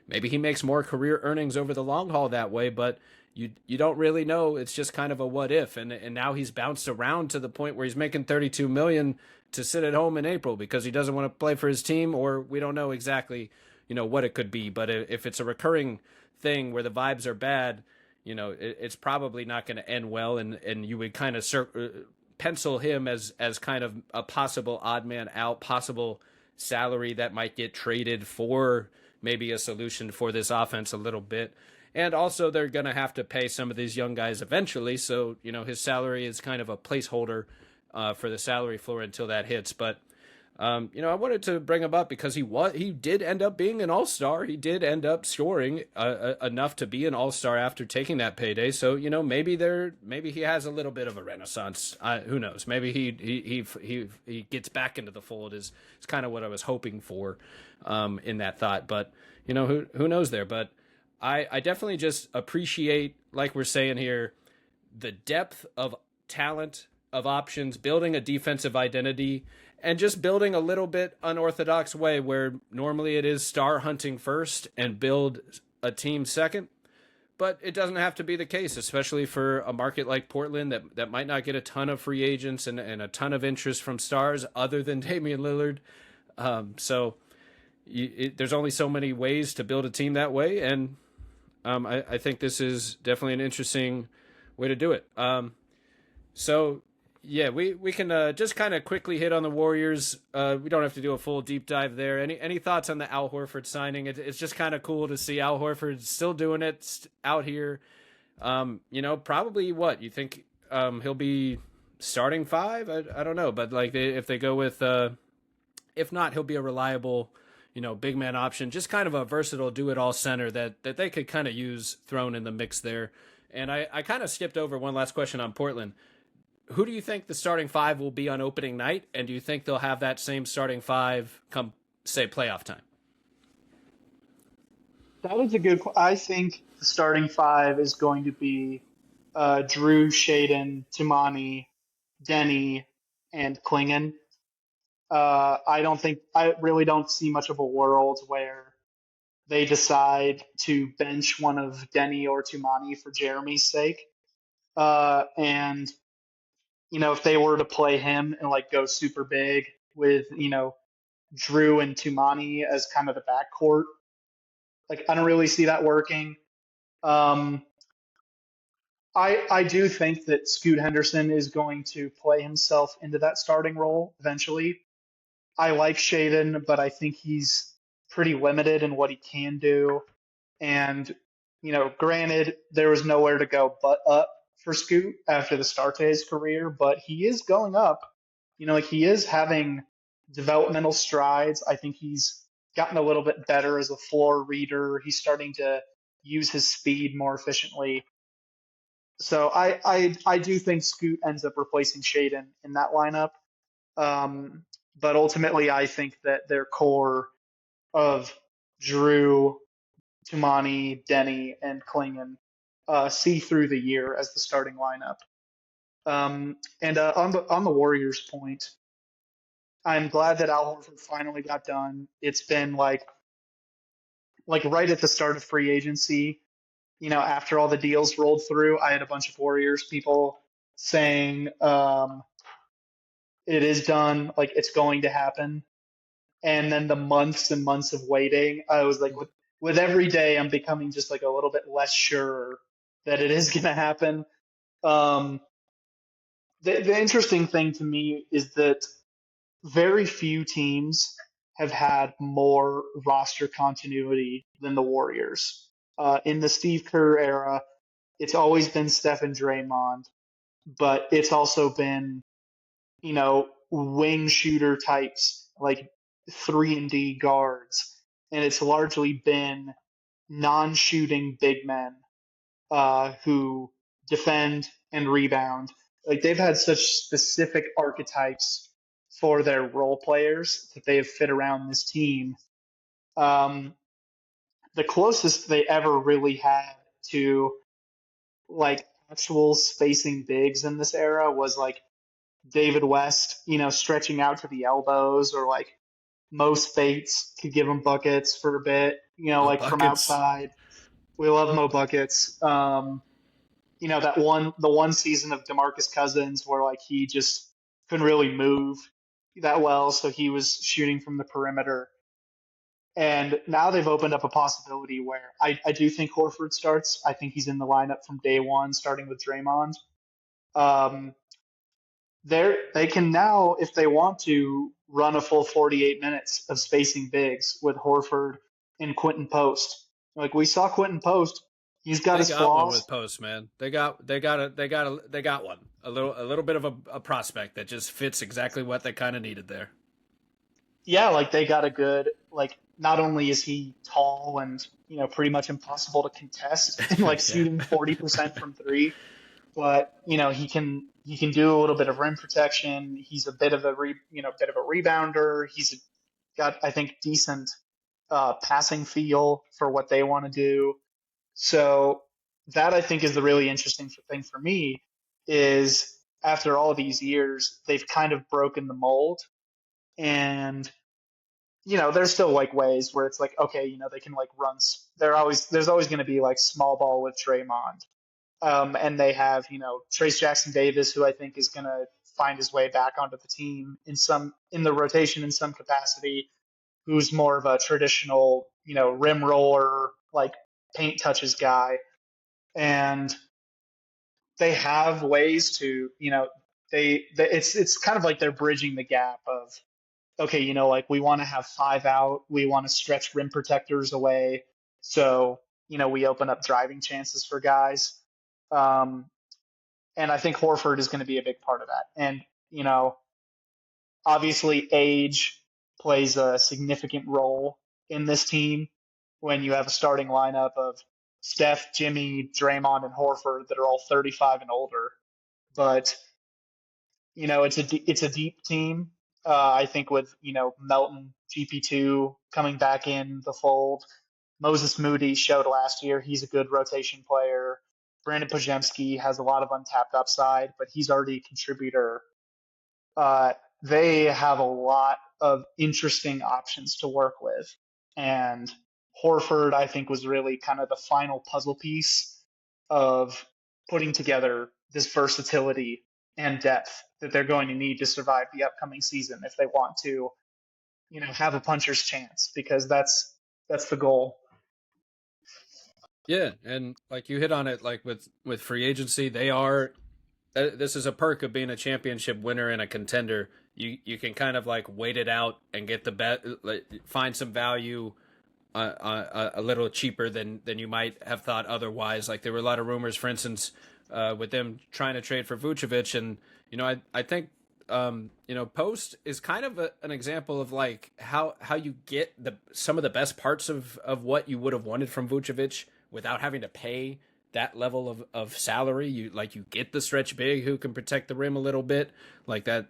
maybe he makes more career earnings over the long haul that way. But you don't really know. It's just kind of a what if. And now he's bounced around to the point where he's making $32 million to sit at home in April because he doesn't want to play for his team, or we don't know exactly what it could be. But if it's a recurring thing where the vibes are bad, it's probably not going to end well. And you would kind of pencil him as kind of a possible odd man out, possible salary that might get traded for maybe a solution for this offense a little bit. And also they're going to have to pay some of these young guys eventually. So, his salary is kind of a placeholder for the salary floor until that hits. But I wanted to bring him up because he did end up being an all-star. He did end up scoring enough to be an all-star after taking that payday. So, maybe he has a little bit of a renaissance. Who knows? Maybe he gets back into the fold is kind of what I was hoping for in that thought. But, who knows there? But I definitely just appreciate, like we're saying here, the depth of talent, of options, building a defensive identity, and just building a little bit unorthodox way where normally it is star hunting first and build a team second. But it doesn't have to be the case, especially for a market like Portland that might not get a ton of free agents and a ton of interest from stars other than Damian Lillard. There's only so many ways to build a team that way, and I think this is definitely an interesting way to do it. Yeah, we can just kind of quickly hit on the Warriors. We don't have to do a full deep dive there. Any thoughts on the Al Horford signing? It's just kind of cool to see Al Horford still doing it out here. Probably what you think he'll be starting 5. I don't know, but if they go with if not, he'll be a reliable big man option, just kind of a versatile do it all center that they could kind of use thrown in the mix there. And I kind of skipped over one last question on Portland. Who do you think the starting five will be on opening night? And do you think they'll have that same starting five come, say, playoff time? That is a good. I think the starting five is going to be Drew, Shaden, Tumani, Denny, and Klingon. I really don't see much of a world where they decide to bench one of Denny or Tumani for Jeremy's sake. And if they were to play him and like go super big with Drew and Tumani as kind of the backcourt, like I don't really see that working. Um, I do think that Scoot Henderson is going to play himself into that starting role eventually. I like Shaden, but I think he's pretty limited in what he can do. And, granted, there was nowhere to go but up for Scoot after the start of his career, but he is going up. Like he is having developmental strides. I think he's gotten a little bit better as a floor reader. He's starting to use his speed more efficiently. So I do think Scoot ends up replacing Shaden in that lineup. Um, but ultimately, I think that their core of Drew, Tumani, Denny, and Klingon see through the year as the starting lineup. And on the Warriors point, I'm glad that Al Horford finally got done. It's been like right at the start of free agency, after all the deals rolled through, I had a bunch of Warriors people saying it is done, like it's going to happen. And then the months and months of waiting, I was like, with every day, I'm becoming just like a little bit less sure that it is going to happen. Um, the interesting thing to me is that very few teams have had more roster continuity than the Warriors. In the Steve Kerr era, it's always been Steph and Draymond, but it's also been, wing shooter types like 3-and-D guards, and it's largely been non-shooting big men who defend and rebound. Like they've had such specific archetypes for their role players that they have fit around this team. Um, the closest they ever really had to like actual spacing bigs in this era was like David West, stretching out to the elbows, or like Mo Spates could give him buckets for a bit, Oh, like from buckets. outside. We love Mo buckets. The one season of DeMarcus Cousins where like he just couldn't really move that well, so he was shooting from the perimeter. And now they've opened up a possibility where I do think Horford starts. I think he's in the lineup from day one, starting with Draymond. Um, they can now, if they want to, run a full 48 minutes of spacing bigs with Horford and Quentin Post. Like we saw Quentin Post, he's got They his got one flaws. with Post, man. They got one. A little bit of a prospect that just fits exactly what they kind of needed there. Yeah, like they got a good, like not only is he tall and pretty much impossible to contest and like Yeah. shooting 40% from three, but he can do a little bit of rim protection. He's a bit of a bit of a rebounder. He's got, I think, decent passing feel for what they want to do. So that I think is the really interesting thing for me is after all these years they've kind of broken the mold. And there's still like ways where it's like, okay, they can like run. There's always going to be like small ball with Draymond. And they have, Trace Jackson Davis, who I think is going to find his way back onto the team in the rotation in some capacity, who's more of a traditional, rim roller, like paint touches guy. And they have ways to, it's kind of like they're bridging the gap of, okay, like we want to have five out, we want to stretch rim protectors away, so we open up driving chances for guys. Um, and I think Horford is going to be a big part of that. And obviously age plays a significant role in this team when you have a starting lineup of Steph, Jimmy, Draymond, and Horford that are all 35 and older. But it's a deep team. I think with Melton, GP2 coming back in the fold, Moses Moody showed last year he's a good rotation player. Brandon Pojemski has a lot of untapped upside, but he's already a contributor. Uh, they have a lot of interesting options to work with, and Horford, I think, was really kind of the final puzzle piece of putting together this versatility and depth that they're going to need to survive the upcoming season if they want to, have a puncher's chance, because that's the goal. Yeah, and like you hit on it, like with free agency, they are. This is a perk of being a championship winner and a contender. You can kind of like wait it out and get the bet, like, find some value a little cheaper than you might have thought otherwise. Like there were a lot of rumors, for instance, with them trying to trade for Vucevic, and I think Post is kind of an example of like how you get some of the best parts of what you would have wanted from Vucevic without having to pay that level of salary. You get the stretch big who can protect the rim a little bit like that.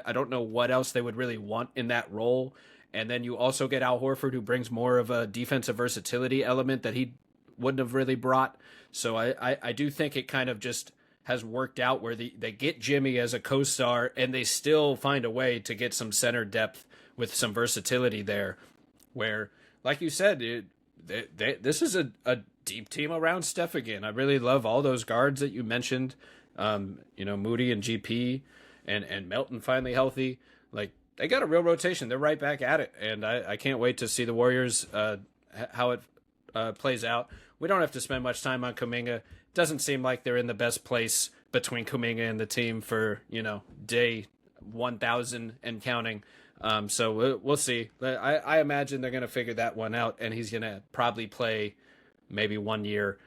I don't know what else they would really want in that role. And then you also get Al Horford, who brings more of a defensive versatility element that he wouldn't have really brought. So I do think it kind of just has worked out where they get Jimmy as a co-star and they still find a way to get some center depth with some versatility there. Where, like you said, this is a deep team around Steph again. I really love all those guards that you mentioned. Moody and GP and Melton finally healthy. Like they got a real rotation. They're right back at it, and I can't wait to see the Warriors how it plays out. We don't have to spend much time on Kuminga. Doesn't seem like they're in the best place between Kuminga and the team for day 1,000 and counting. So we'll see. I imagine they're going to figure that one out, and he's going to probably play maybe 1 year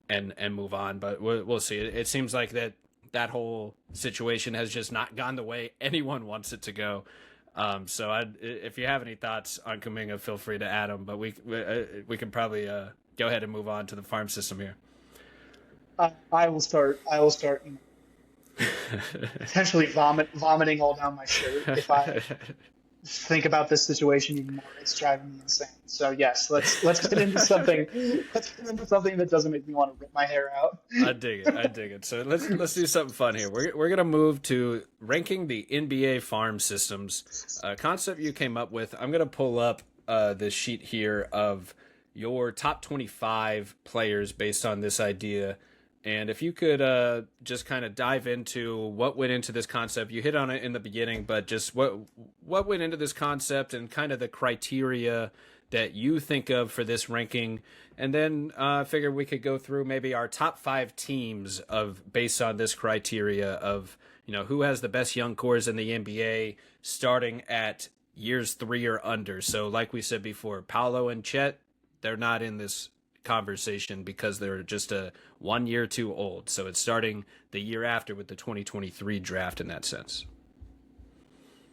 and move on. But we'll see. It seems like that whole situation has just not gone the way anyone wants it to go. So if you have any thoughts on Kuminga, feel free to add them. But we can probably go ahead and move on to the farm system here. I will start. Potentially vomiting all down my shirt if I think about this situation anymore. It's driving me insane. So yes, let's get into something. Let's get into something that doesn't make me want to rip my hair out. I dig it. So let's do something fun here. We're gonna move to ranking the NBA farm systems. A concept you came up with. I'm gonna pull up this sheet here of your top 25 players based on this idea. And if you could just kind of dive into what went into this concept. You hit on it in the beginning, but just what went into this concept and kind of the criteria that you think of for this ranking. And then I figured we could go through maybe our top 5 teams based on this criteria of, who has the best young cores in the NBA starting at years 3 or under. So like we said before, Paolo and Chet, they're not in this conversation because they're just 1 year too old. So it's starting the year after with the 2023 draft in that sense.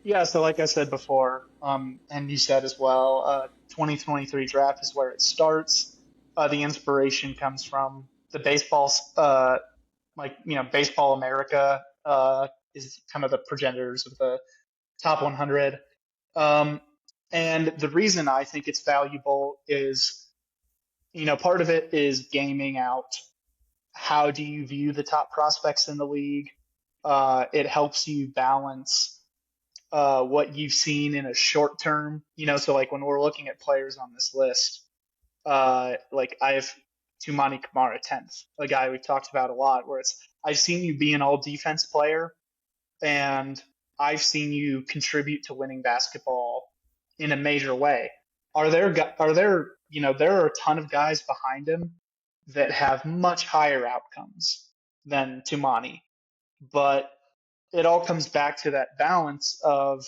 Yeah, so like I said before, and you said as well, 2023 draft is where it starts. The inspiration comes from the baseball, Baseball America is kind of the progenitors of the top 100. And the reason I think it's valuable is, part of it is gaming out how do you view the top prospects in the league. It helps you balance what you've seen in a short term. So like when we're looking at players on this list, like I have Tumani Kamara 10th, a guy we've talked about a lot, where I've seen you be an all defense player and I've seen you contribute to winning basketball in a major way. There are a ton of guys behind him that have much higher outcomes than Tumani, but it all comes back to that balance of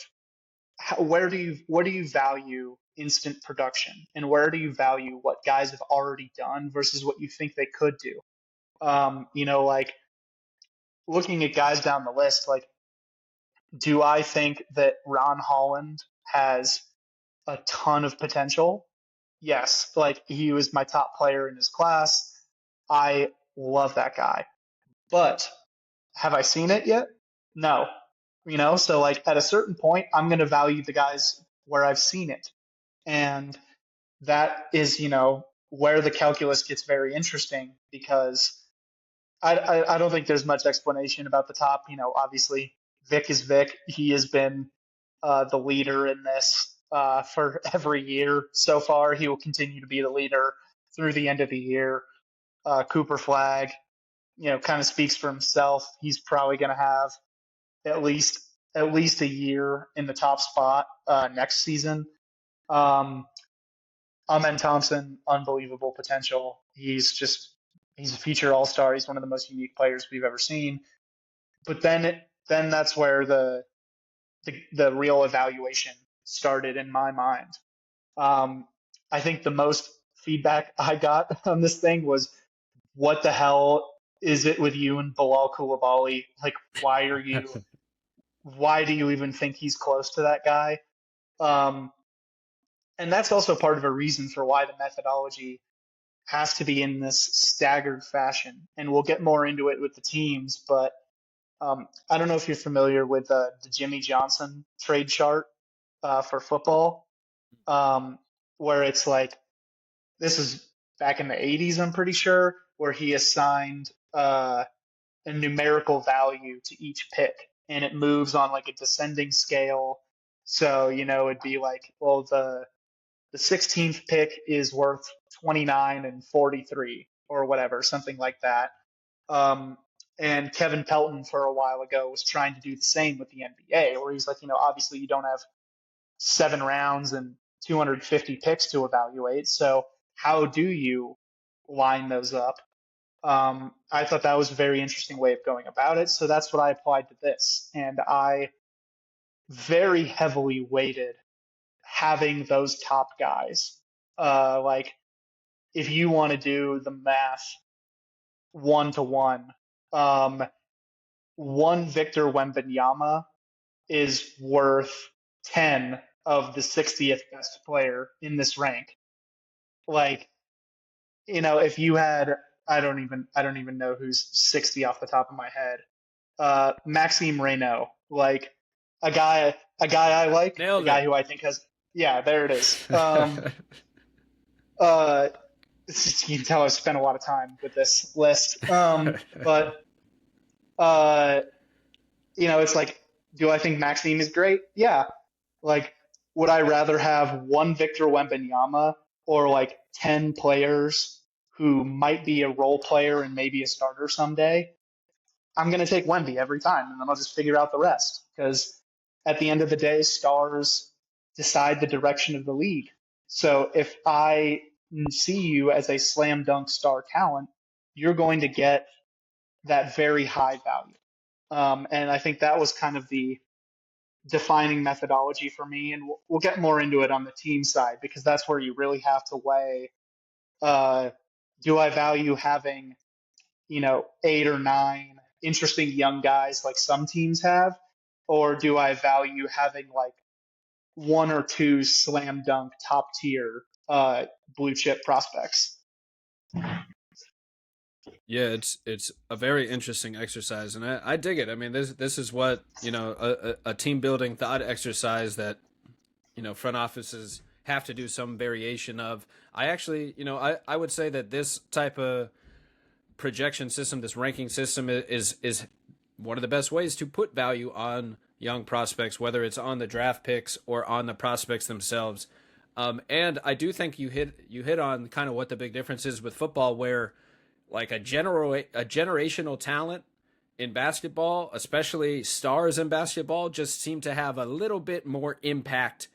where do you value instant production and where do you value what guys have already done versus what you think they could do. Like looking at guys down the list, like, do I think that Ron Holland has a ton of potential. Yes, like he was my top player in his class. I love that guy. But have I seen it yet? No. So like at a certain point, I'm going to value the guys where I've seen it. And that is, where the calculus gets very interesting because I don't think there's much explanation about the top. Obviously, Vic is Vic. He has been the leader in this for every year so far. He will continue to be the leader through the end of the year. Cooper Flag, kind of speaks for himself. He's probably going to have at least a year in the top spot next season. Um, Amen Thompson, unbelievable potential. He's a future All Star. He's one of the most unique players we've ever seen. But then that's where the real evaluation started in my mind. Um, I think the most feedback I got on this thing was, "What the hell is it with you and Bilal Coulibaly? Like, why do you even think he's close to that guy?" Um, and that's also part of a reason for why the methodology has to be in this staggered fashion. And we'll get more into it with the teams, but I don't know if you're familiar with the Jimmy Johnson trade chart for football, um, where it's like this is back in the 80s, I'm pretty sure, where he assigned a numerical value to each pick, and it moves on like a descending scale. So, it'd be like, well, the 16th pick is worth 29 and 43 or whatever, something like that. Um, and Kevin Pelton for a while ago was trying to do the same with the NBA, where he's like, obviously you don't have 7 rounds and 250 picks to evaluate. So how do you line those up? I thought that was a very interesting way of going about it. So that's what I applied to this. And I very heavily weighted having those top guys. Like, if you want to do the math 1-to-1, one Victor Wembanyama is worth 10 of the 60th best player in this rank. Like, if you had, I don't even know who's 60 off the top of my head. Maxime Reynaud, like a guy I like, a Nailed guy it. who I think has, yeah, there it is. Uh, you can tell I've spent a lot of time with this list. But uh, it's like, do I think Maxime is great? Yeah. Like, would I rather have one Victor Wembanyama or like 10 players who might be a role player and maybe a starter someday? I'm going to take Wemby every time, and then I'll just figure out the rest. Because at the end of the day, stars decide the direction of the league. So if I see you as a slam dunk star talent, you're going to get that very high value. And I think that was kind of the defining methodology for me. And we'll get more into it on the team side because that's where you really have to weigh, uh, do I value having 8 or 9 interesting young guys like some teams have, or do I value having like 1 or 2 slam dunk top tier blue chip prospects? Yeah, it's a very interesting exercise, and I dig it. I mean, this is what a team building thought exercise that front offices have to do some variation of. I actually I would say that this type of projection system, this ranking system, is one of the best ways to put value on young prospects, whether it's on the draft picks or on the prospects themselves. And I do think you hit on kind of what the big difference is with football, where like a generational talent in basketball, especially stars in basketball, just seem to have a little bit more impact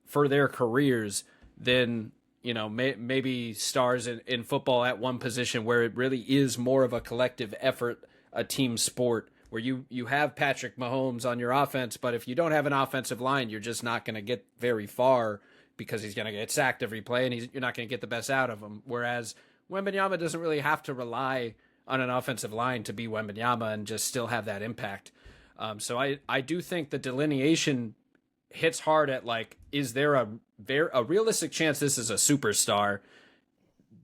for their careers than maybe stars in football at one position, where it really is more of a collective effort, a team sport, where you have Patrick Mahomes on your offense, but if you don't have an offensive line, you're just not going to get very far because he's going to get sacked every play, and you're not going to get the best out of him. Whereas Wembanyama doesn't really have to rely on an offensive line to be Wembanyama and just still have that impact. So I do think the delineation hits hard at like, is there a realistic chance this is a superstar?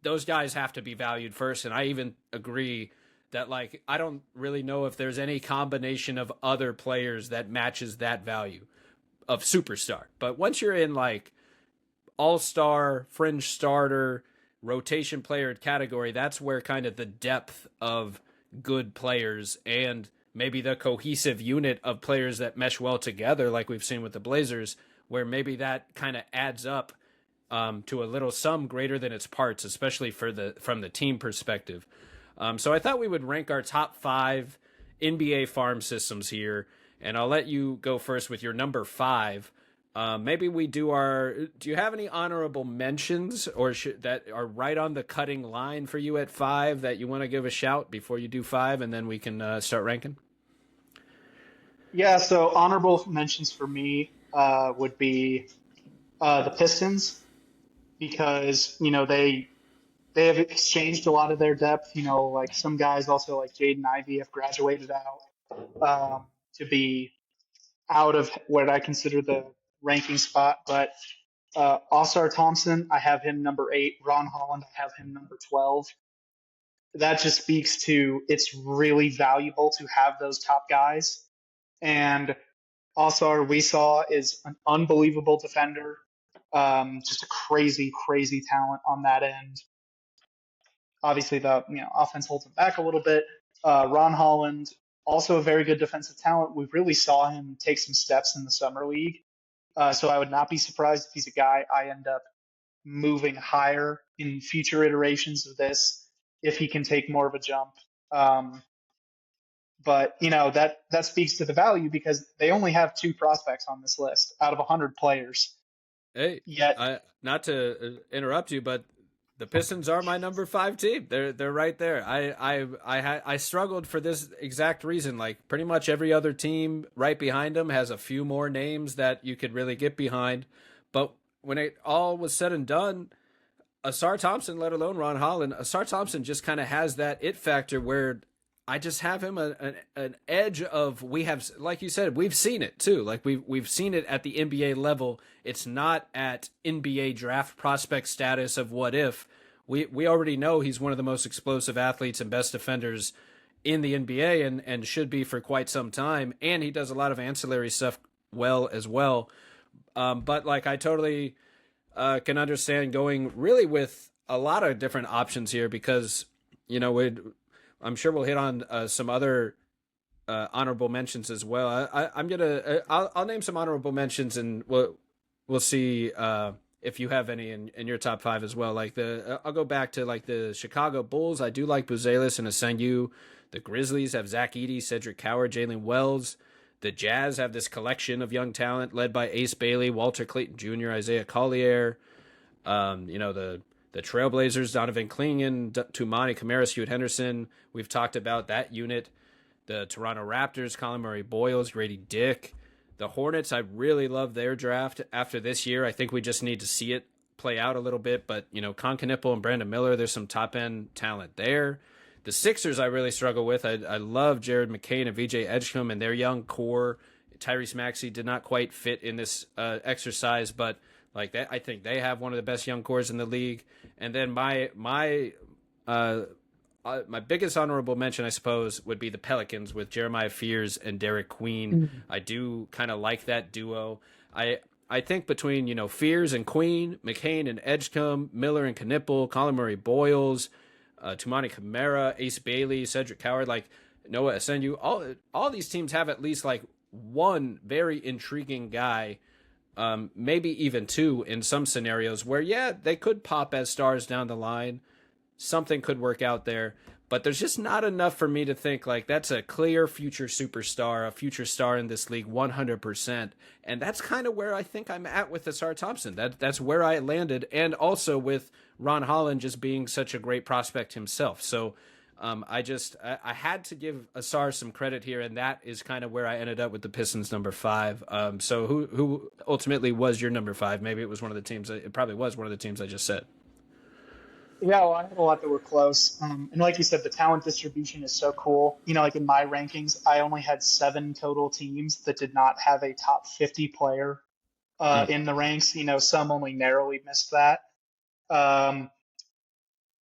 Those guys have to be valued first. And I even agree that like I don't really know if there's any combination of other players that matches that value of superstar. But once you're in like all-star, fringe starter, rotation player category, that's where kind of the depth of good players and maybe the cohesive unit of players that mesh well together, like we've seen with the Blazers, where maybe that kind of adds up to a little sum greater than its parts, especially from the team perspective. So I thought we would rank our top 5 NBA farm systems here, and I'll let you go first with your number 5. Maybe we do you have any honorable mentions or that are right on the cutting line for you at 5 that you want to give a shout before you do 5, and then we can start ranking? Yeah, so honorable mentions for me would be the Pistons because they have exchanged a lot of their depth. Like some guys also like Jaden Ivey have graduated out to be out of what I consider the ranking spot. But Oscar Thompson, I have him number 8. Ron Holland, I have him number 12. That just speaks to it's really valuable to have those top guys. And Oscar we saw is an unbelievable defender, just a crazy, crazy talent on that end. Obviously, the offense holds him back a little bit. Ron Holland, also a very good defensive talent. We really saw him take some steps in the summer league. So I would not be surprised if he's a guy I end up moving higher in future iterations of this if he can take more of a jump. But that speaks to the value because they only have 2 prospects on this list out of 100 players. Hey, Yet, not to interrupt you, but the Pistons are my number 5 team. They're right there. I struggled for this exact reason. Like pretty much every other team right behind them has a few more names that you could really get behind. But when it all was said and done, Asar Thompson, let alone Ron Holland, Asar Thompson just kind of has that it factor where I just have him an edge of we have, like you said, we've seen it too. Like we've seen it at the NBA level. It's not at NBA draft prospect status of what if. We already know he's one of the most explosive athletes and best defenders in the NBA and should be for quite some time. And he does a lot of ancillary stuff well as well. But like I totally can understand going really with a lot of different options here because I'm sure we'll hit on some other honorable mentions as well. I'll name some honorable mentions and we'll see if you have any in your top 5 as well. Like I'll go back to like the Chicago Bulls. I do like Buzelis and Asengu. The Grizzlies have Zach Edey, Cedric Coward, Jalen Wells. The Jazz have this collection of young talent led by Ace Bailey, Walter Clayton Jr., Isaiah Collier. The Trailblazers, Donovan Clingan, Tumani Kamara, Hewitt Henderson. We've talked about that unit. The Toronto Raptors, Colin Murray Boyles, Grady Dick. The Hornets, I really love their draft after this year. I think we just need to see it play out a little bit. But, Con Knippel and Brandon Miller, there's some top-end talent there. The Sixers I really struggle with. I love Jared McCain and VJ Edgecombe and their young core. Tyrese Maxey did not quite fit in this exercise, but like that, I think they have one of the best young cores in the league. And then my biggest honorable mention, I suppose, would be the Pelicans with Jeremiah Fears and Derek Queen. Mm-hmm. I do kind of like that duo. I think between Fears and Queen, McCain and Edgecombe, Miller and Knippel, Colin Murray Boyles, Tumani Kamara, Ace Bailey, Cedric Coward, like Noah Asengu, all these teams have at least like one very intriguing guy. Maybe even 2 in some scenarios where, they could pop as stars down the line. Something could work out there. But there's just not enough for me to think like that's a clear future superstar, a future star in this league 100%. And that's kind of where I think I'm at with Asar Thompson. That's where I landed. And also with Ron Holland just being such a great prospect himself. So I had to give Asar some credit here, and that is kind of where I ended up with the Pistons number 5. So who ultimately was your number 5? Maybe it was one of the teams. It probably was one of the teams I just said. Yeah, well, I had a lot that were close. And like you said, the talent distribution is so cool. Like in my rankings, I only had 7 total teams that did not have a top 50 player Mm. in the ranks. Some only narrowly missed that. Um,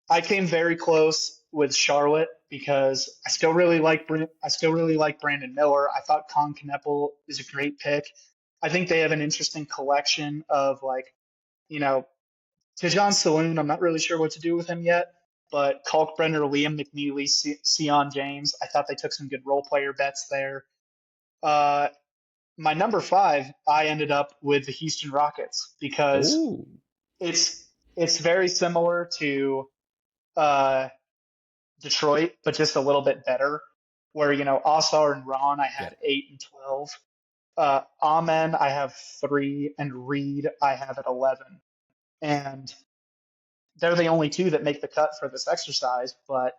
I came very close with Charlotte because I still really like Brandon Miller. I thought Con Kneppel is a great pick. I think they have an interesting collection of like, you know, Tijon Saloon. I'm not really sure what to do with him yet, but Kalkbrenner, Liam McNeely, Sion James. I thought they took some good role player bets there. Uh, my number five, I ended up with the Houston Rockets because Ooh. it's very similar to uh, Detroit, but just a little bit better. Where Osar and Ron, I Yeah. had 8 and 12. Amen, I have 3, and Reed, I have at 11. And they're the only two that make the cut for this exercise. But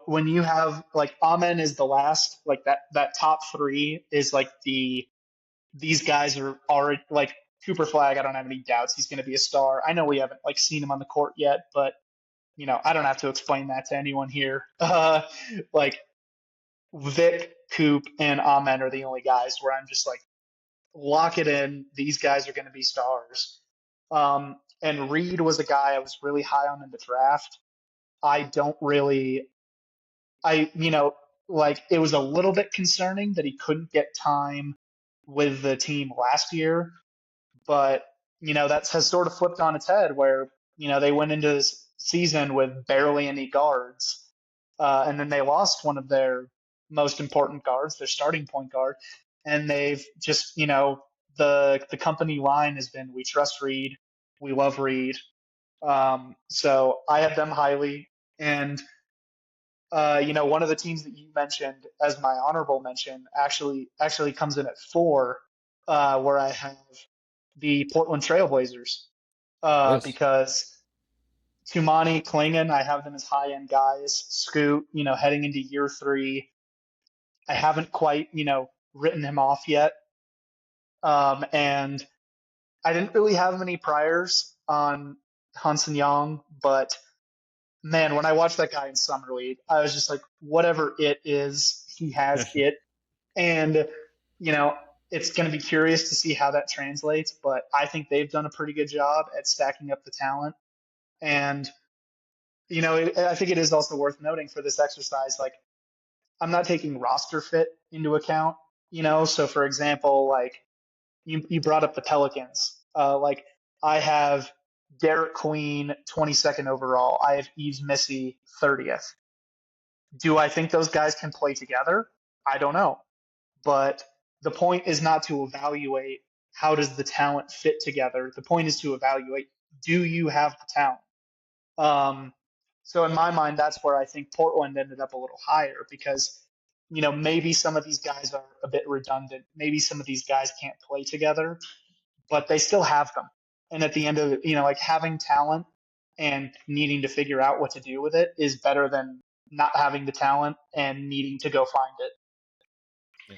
when you have like Amen is the last, like that top three is like these guys are already like Cooper Flag. I don't have any doubts he's going to be a star. I know we haven't like seen him on the court yet, but I don't have to explain that to anyone here. Like Vic, Coop, and Amen are the only guys where I'm just like, lock it in. These guys are going to be stars. And Reed was a guy I was really high on in the draft. I don't really, I, like it was a little bit concerning that he couldn't get time with the team last year, but that has sort of flipped on its head where they went into this season with barely any guards, and then they lost one of their most important guards, their starting point guard, and they've just the company line has been we trust Reed, we love Reed, so I have them highly, and one of the teams that you mentioned as my honorable mention actually comes in at 4, where I have the Portland Trailblazers, Yes. because Tumani, Klingon, I have them as high end guys. Scoot, heading into year 3, I haven't quite, written him off yet. And I didn't really have many priors on Hansen Young, but man, when I watched that guy in summer league, I was just like, whatever it is, he has it, and you know, it's going to be curious to see how that translates. But I think they've done a pretty good job at stacking up the talent, and I think it is also worth noting for this exercise, like I'm not taking roster fit into account. So for example, like you brought up the Pelicans, like I have Derek Queen 22nd overall. I have Eves Missy 30th. Do I think those guys can play together? I don't know. But the point is not to evaluate how does the talent fit together. The point is to evaluate, do you have the talent? Um, so in my mind, that's where I think Portland ended up a little higher because, maybe some of these guys are a bit redundant. Maybe some of these guys can't play together, but they still have them. And at the end of it, like having talent and needing to figure out what to do with it is better than not having the talent and needing to go find it. Yeah.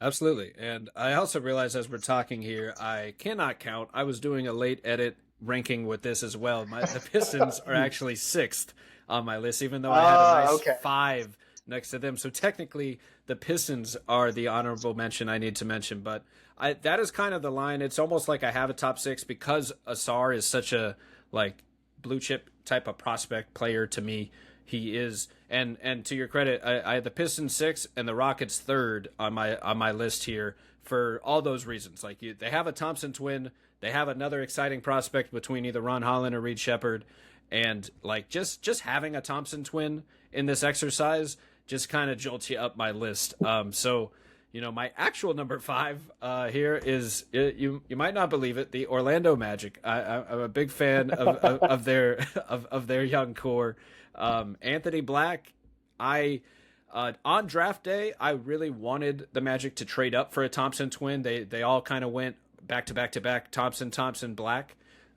Absolutely. And I also realize as we're talking here, I cannot count. I was doing a late edit ranking with this as well. The Pistons are actually sixth on my list, even though I had a nice Okay. 5 next to them. So technically, the Pistons are the honorable mention I need to mention. But that is kind of the line. It's almost like I have a top 6 because Asar is such a like blue chip type of prospect player to me. He is, and to your credit, I had the Pistons 6 and the Rockets 3rd on my list here for all those reasons. Like they have a Thompson twin, they have another exciting prospect between either Ron Holland or Reed Shepard, and like just having a Thompson twin in this exercise just kind of jolts you up my list. So my actual number 5 here is you might not believe it, the Orlando Magic. I'm a big fan of their of their young core. Anthony Black, on draft day, I really wanted the Magic to trade up for a Thompson twin. They all kind of went back to back to back Thompson Black,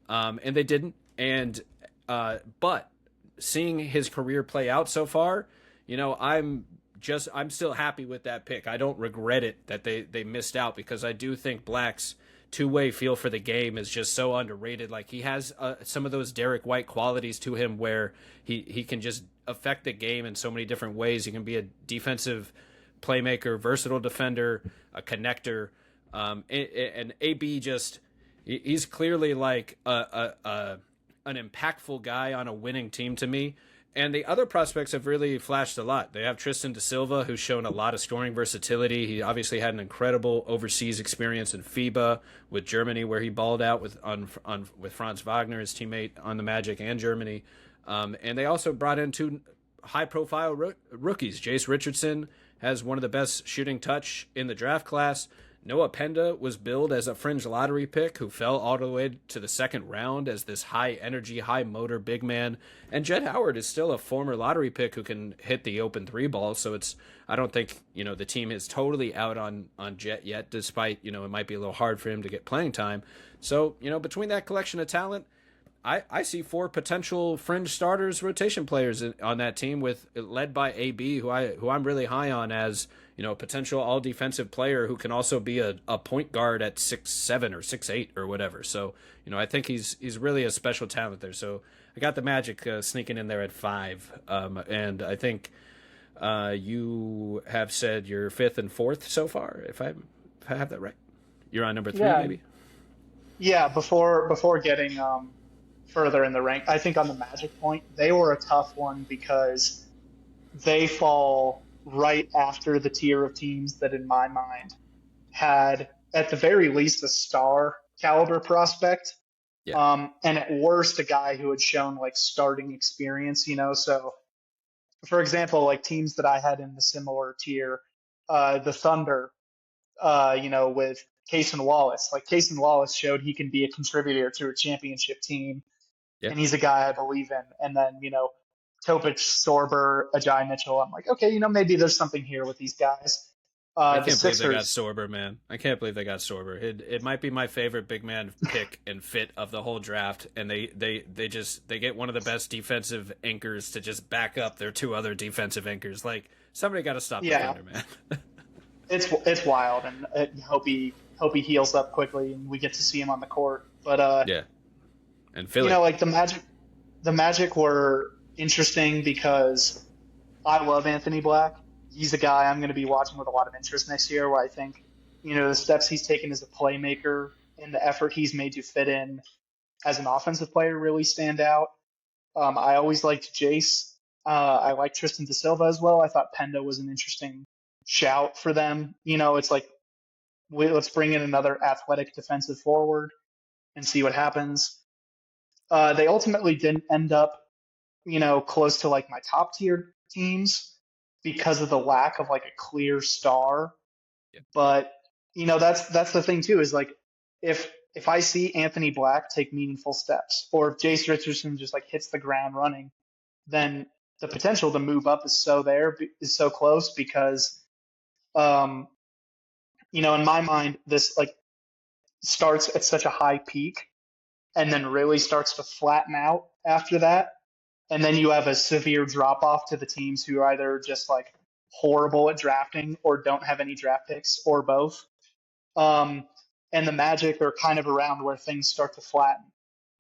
and they didn't. And but seeing his career play out so far, I'm still happy with that pick. I don't regret it that they missed out because I do think Black's two-way feel for the game is just so underrated. Like he has some of those Derek White qualities to him where he can just affect the game in so many different ways. He can be a defensive playmaker, versatile defender, a connector. And AB just he's clearly like an impactful guy on a winning team to me. And the other prospects have really flashed a lot. They have Tristan da Silva, who's shown a lot of scoring versatility. He obviously had an incredible overseas experience in FIBA with Germany, where he balled out with Franz Wagner, his teammate on the Magic and Germany. And they also brought in two high-profile rookies. Jace Richardson has one of the best shooting touch in the draft class. Noah Penda was billed as a fringe lottery pick who fell all the way to the second round as this high energy, high motor big man. And Jett Howard is still a former lottery pick who can hit the open three ball. So I don't think, the team is totally out on Jett yet, despite, it might be a little hard for him to get playing time. So, between that collection of talent, I see four potential fringe starters, rotation players on that team, led by AB, who I'm really high on as a potential all defensive player who can also be a point guard at 6'7" or 6'8" or whatever. So I think he's really a special talent there. So I got the Magic sneaking in there at 5, and I think you have said you're 5th and 4th so far. If I have that right, you're on number 3, Yeah, maybe. yeah. Before getting further in the rank, I think on the Magic point, they were a tough one because they fall right after the tier of teams that, in my mind, had at the very least a star caliber prospect, Yeah. and at worst a guy who had shown like starting experience. So for example, like teams that I had in the similar tier, the Thunder, with Cason Wallace. Like Cason Wallace showed he can be a contributor to a championship team, Yeah. and he's a guy I believe in. And then, Topic, Sorber, Ajay Mitchell. I'm like, okay, maybe there's something here with these guys. I The can't believe they got Sixers, Sorber, man. I can't believe they got Sorber. It might be my favorite big man pick and fit of the whole draft, and they get one of the best defensive anchors to just back up their two other defensive anchors. Like somebody got to stop the yeah, Thunder, man. it's wild, and I hope he heals up quickly and we get to see him on the court. But Yeah, and Philly. like the Magic were interesting because I love Anthony Black. He's a guy I'm going to be watching with a lot of interest next year, where I think, the steps he's taken as a playmaker and the effort he's made to fit in as an offensive player really stand out. I always liked Jace. I like Tristan da Silva as well. I thought Penda was an interesting shout for them. It's like, let's bring in another athletic defensive forward and see what happens. They ultimately didn't end up, close to like my top tier teams because of the lack of like a clear star. Yeah. But that's the thing too, is like if I see Anthony Black take meaningful steps, or if Jace Richardson just like hits the ground running, then the potential to move up is so close because, in my mind, this like starts at such a high peak and then really starts to flatten out after that. And then you have a severe drop off to the teams who are either just like horrible at drafting or don't have any draft picks or both. And the Magic are kind of around where things start to flatten,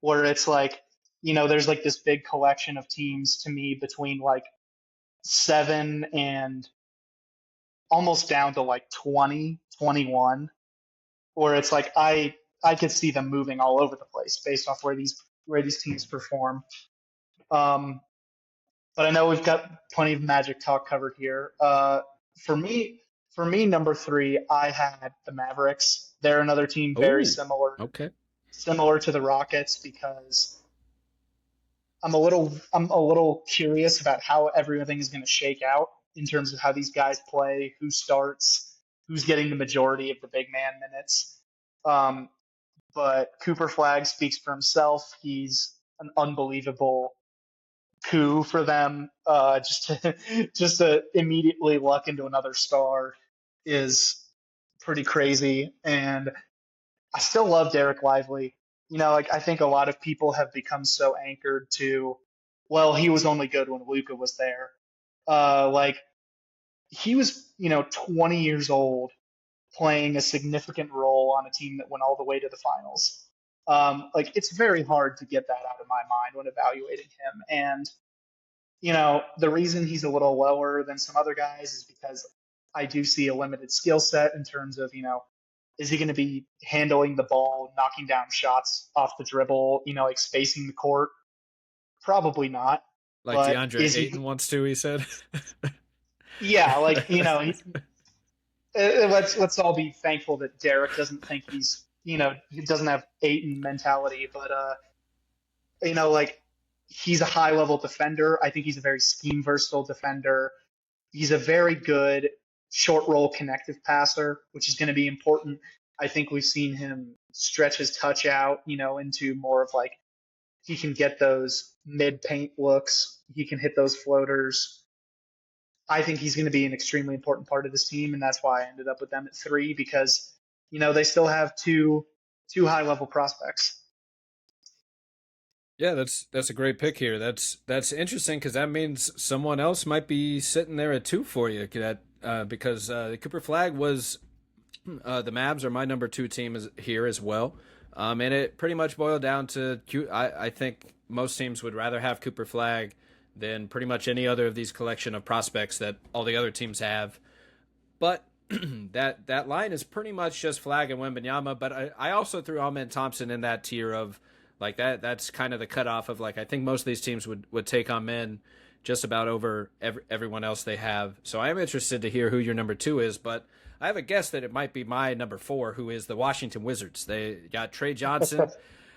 where it's like, there's like this big collection of teams to me between like 7 and almost down to like 20, 21, where it's like I could see them moving all over the place based off where these teams perform. But I know we've got plenty of Magic talk covered here. For me, number 3, I had the Mavericks. They're another team very Oh, okay. similar to the Rockets because I'm a little curious about how everything is going to shake out in terms of how these guys play, who starts, who's getting the majority of the big man minutes. Um, but Cooper Flag speaks for himself. He's an unbelievable coup for them. Just to immediately luck into another star is pretty crazy. And I still love Derek Lively. Like I think a lot of people have become so anchored to, well, he was only good when Luka was there. Like he was, 20 years old playing a significant role on a team that went all the way to the finals. Like it's very hard to get that out of my mind when evaluating him. And the reason he's a little lower than some other guys is because I do see a limited skill set in terms of, Is he going to be handling the ball, knocking down shots off the dribble, like spacing the court? Probably not. Like But DeAndre is Ayton he? wants to, he said. Yeah, like let's all be thankful that Derek doesn't think he doesn't have Aiton mentality, but like he's a high level defender. I think he's a very scheme versatile defender. He's a very good short roll connective passer, which is going to be important. I think we've seen him stretch his touch out, into more of like he can get those mid paint looks. He can hit those floaters. I think he's going to be an extremely important part of this team, and that's why I ended up with them at 3 because they still have two high level prospects. Yeah, that's a great pick here. That's interesting because that means someone else might be sitting there at 2 for you. Because Cooper Flag was the Mavs are my number 2 team here as well, and it pretty much boiled down to I think most teams would rather have Cooper Flag than pretty much any other of these collection of prospects that all the other teams have. But that line is pretty much just Flag and Wembanyama. But I also threw Amen Thompson in that tier of like that. That's kind of the cutoff of like I think most of these teams would take Amen just about over everyone else they have. So I am interested to hear who your number 2 is. But I have a guess that it might be my number 4, who is the Washington Wizards. They got Trey Johnson.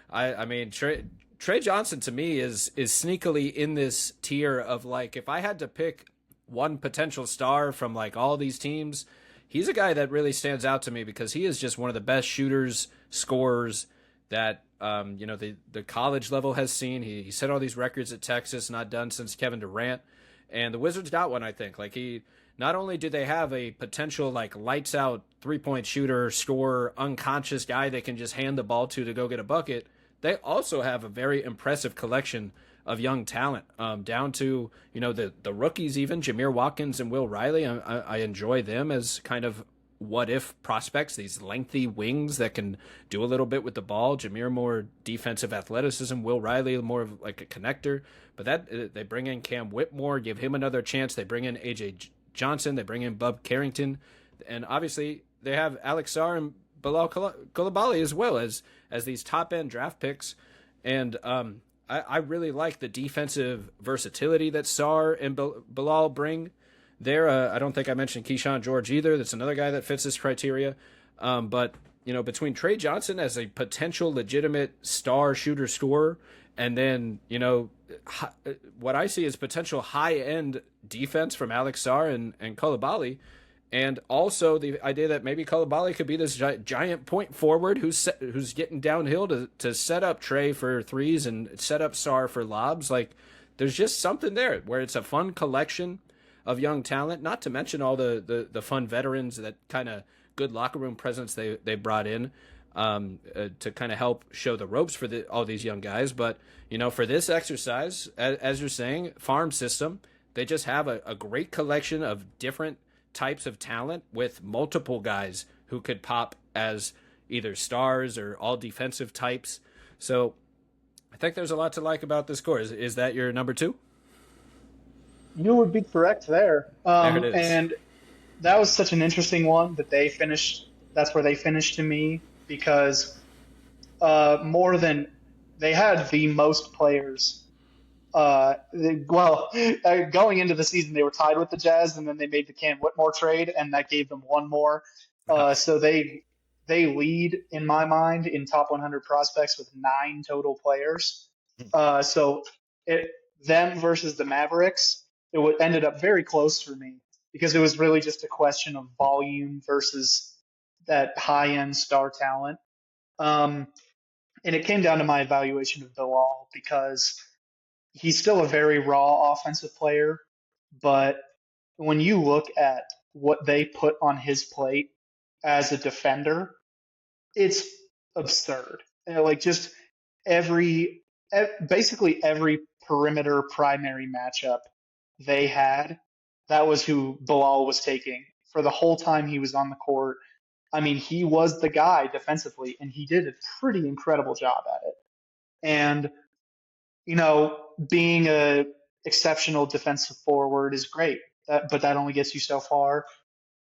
I mean Trey Johnson to me is sneakily in this tier of like if I had to pick one potential star from like all these teams, he's a guy that really stands out to me because he is just one of the best shooters, scorers that the college level has seen. He set all these records at Texas, not done since Kevin Durant, and the Wizards got one. I think like he not only do they have a potential like lights out 3-point shooter, scorer, unconscious guy they can just hand the ball to go get a bucket. They also have a very impressive collection of young talent, down to the rookies, even Jameer Watkins and Will Riley. I enjoy them as kind of what if prospects, these lengthy wings that can do a little bit with the ball. Jameer more defensive athleticism, Will Riley more of like a connector. But that they bring in Cam Whitmore, give him another chance. They bring in AJ Johnson, they bring in Bub Carrington, and obviously they have Alex Sarr and Bilal Coulibaly as well as these top end draft picks. And I really like the defensive versatility that Sarr and Bilal bring there. I don't think I mentioned Keyshawn George either. That's another guy that fits this criteria. But between Trey Johnson as a potential legitimate star shooter scorer, and then what I see is potential high end defense from Alex Sarr and Coulibaly. And also the idea that maybe Coulibaly could be this giant point forward who's getting downhill to set up Trey for threes and set up Sarr for lobs. Like, there's just something there where it's a fun collection of young talent, not to mention all the fun veterans that kind of good locker room presence they brought in to kind of help show the ropes for all these young guys. But, for this exercise, as you're saying, farm system, they just have a great collection of different types of talent with multiple guys who could pop as either stars or all defensive types. So I think there's a lot to like about this core. Is that your number 2? You would be correct there. There it is. And that was such an interesting one that they finished. That's where they finished to me because they had the most players. Going into the season, they were tied with the Jazz, and then they made the Cam Whitmore trade, and that gave them one more. So they lead in my mind in top 100 prospects with 9 total players. So them versus the Mavericks, ended up very close for me because it was really just a question of volume versus that high-end star talent. And it came down to my evaluation of Bilal because he's still a very raw offensive player, but when you look at what they put on his plate as a defender, it's absurd. Like just basically every perimeter primary matchup they had, that was who Bilal was taking for the whole time he was on the court. I mean, he was the guy defensively, and he did a pretty incredible job at it. And being a exceptional defensive forward is great, but that only gets you so far.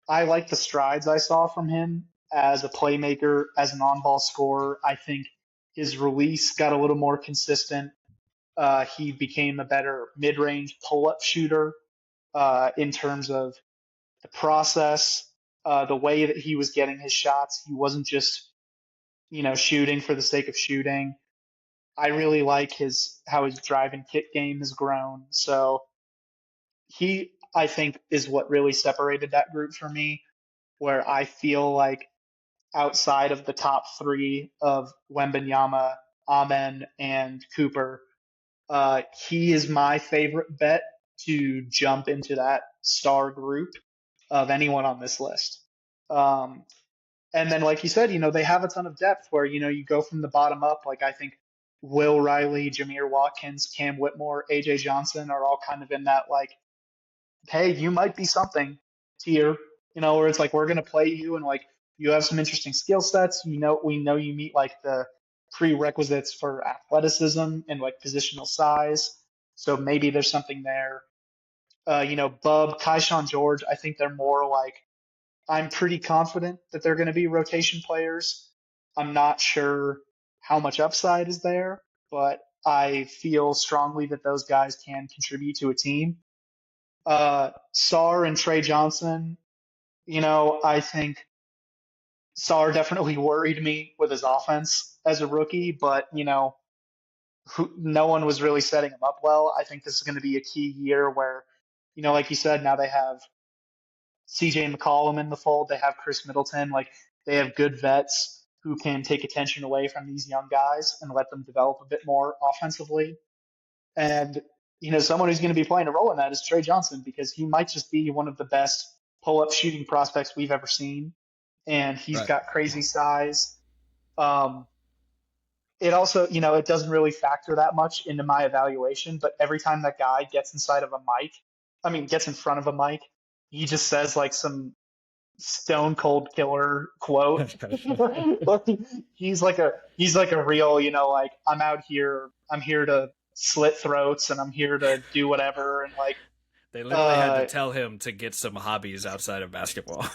I like the strides I saw from him as a playmaker, as an on-ball scorer. I think his release got a little more consistent. He became a better mid-range pull-up shooter in terms of the process, the way that he was getting his shots. He wasn't just shooting for the sake of shooting. I really like his how his drive and kick game has grown. So he, I think, is what really separated that group for me, where I feel like outside of the top three of Wembanyama, Amen, and Cooper, he is my favorite bet to jump into that star group of anyone on this list. Um, and then, like you said, they have a ton of depth where, you go from the bottom up. Like, I think Will Riley, Jameer Watkins, Cam Whitmore, AJ Johnson are all kind of in that, like, hey, you might be something tier, where it's like, we're going to play you and, like, you have some interesting skill sets. We know you meet, like, the prerequisites for athleticism and, like, positional size. So maybe there's something there. Bub, Kaishawn George, I think they're more like, I'm pretty confident that they're going to be rotation players. I'm not sure how much upside is there, but I feel strongly that those guys can contribute to a team. Sarr and Trey Johnson, I think Sarr definitely worried me with his offense as a rookie, but, no one was really setting him up well. I think this is going to be a key year where, like you said, now they have CJ McCollum in the fold. They have Chris Middleton. Like, they have good vets who can take attention away from these young guys and let them develop a bit more offensively. And, someone who's going to be playing a role in that is Trey Johnson, because he might just be one of the best pull-up shooting prospects we've ever seen. And he's Right. got crazy size. It also, it doesn't really factor that much into my evaluation, but every time that guy gets inside of a mic, gets in front of a mic, he just says like some stone cold killer quote. He's like a real, like, I'm here to slit throats and I'm here to do whatever. And like, They literally had to uh, tell him to get some hobbies outside of basketball.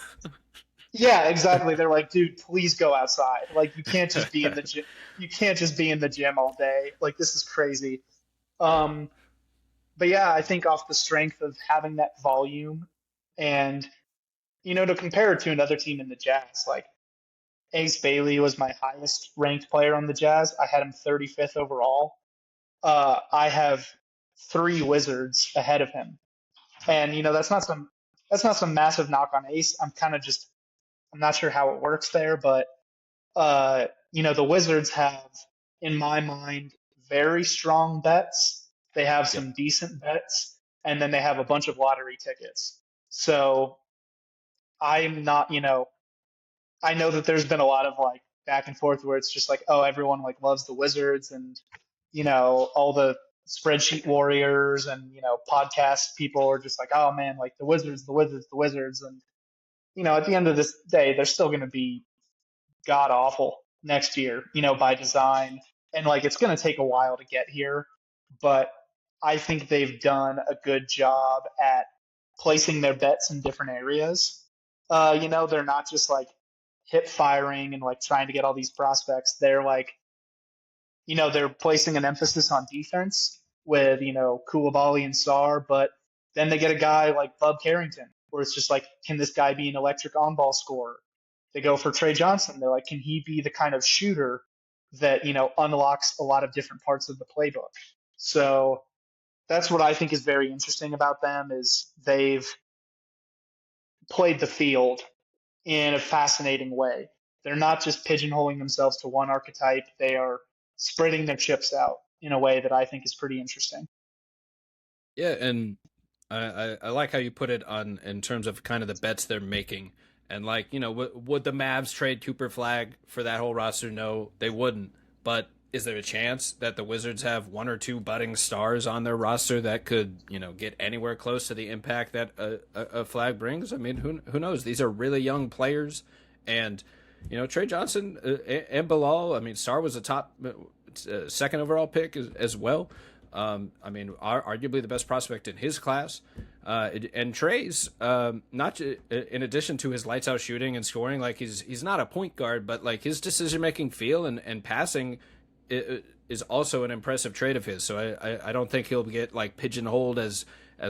yeah, exactly. They're like, dude, please go outside. Like, you can't just be in the gym. You can't just be in the gym all day. Like, this is crazy. Um, but yeah, I think off the strength of having that volume and, to compare it to another team in the Jazz, like Ace Bailey was my highest ranked player on the Jazz. I had him 35th overall. I have three Wizards ahead of him. And, that's not some massive knock on Ace. I'm not sure how it works there, but the Wizards have, in my mind, very strong bets. They have Yep. some decent bets, and then they have a bunch of lottery tickets. So I'm not, I know that there's been a lot of like back and forth where it's just like, oh, everyone like loves the Wizards and, all the spreadsheet warriors and, podcast people are just like, oh man, like the Wizards, the Wizards, the Wizards. And, at the end of this day, they're still going to be god awful next year, by design. And like it's going to take a while to get here, but I think they've done a good job at placing their bets in different areas. They're not just like hip firing and like trying to get all these prospects. They're like, they're placing an emphasis on defense with, Koulibaly and Sarr, but then they get a guy like Bub Carrington, where it's just like, can this guy be an electric on-ball scorer? They go for Trey Johnson. They're like, can he be the kind of shooter that, unlocks a lot of different parts of the playbook? So that's what I think is very interesting about them is they've played the field in a fascinating way. They're not just pigeonholing themselves to one archetype. They are spreading their chips out in a way that I think is pretty interesting. Yeah, and I like how you put it on in terms of kind of the bets they're making. And like, would the Mavs trade Cooper Flag for that whole roster? No, they wouldn't. But is there a chance that the Wizards have one or two budding stars on their roster that could, get anywhere close to the impact that a Flag brings? I mean, who knows? These are really young players, and Trey Johnson and Bilal. I mean, Star was a top second overall pick as well. I mean, arguably the best prospect in his class. And Trey's not in addition to his lights out shooting and scoring, like he's not a point guard, but like his decision making feel and passing is also an impressive trait of his. So I don't think he'll get like pigeonholed as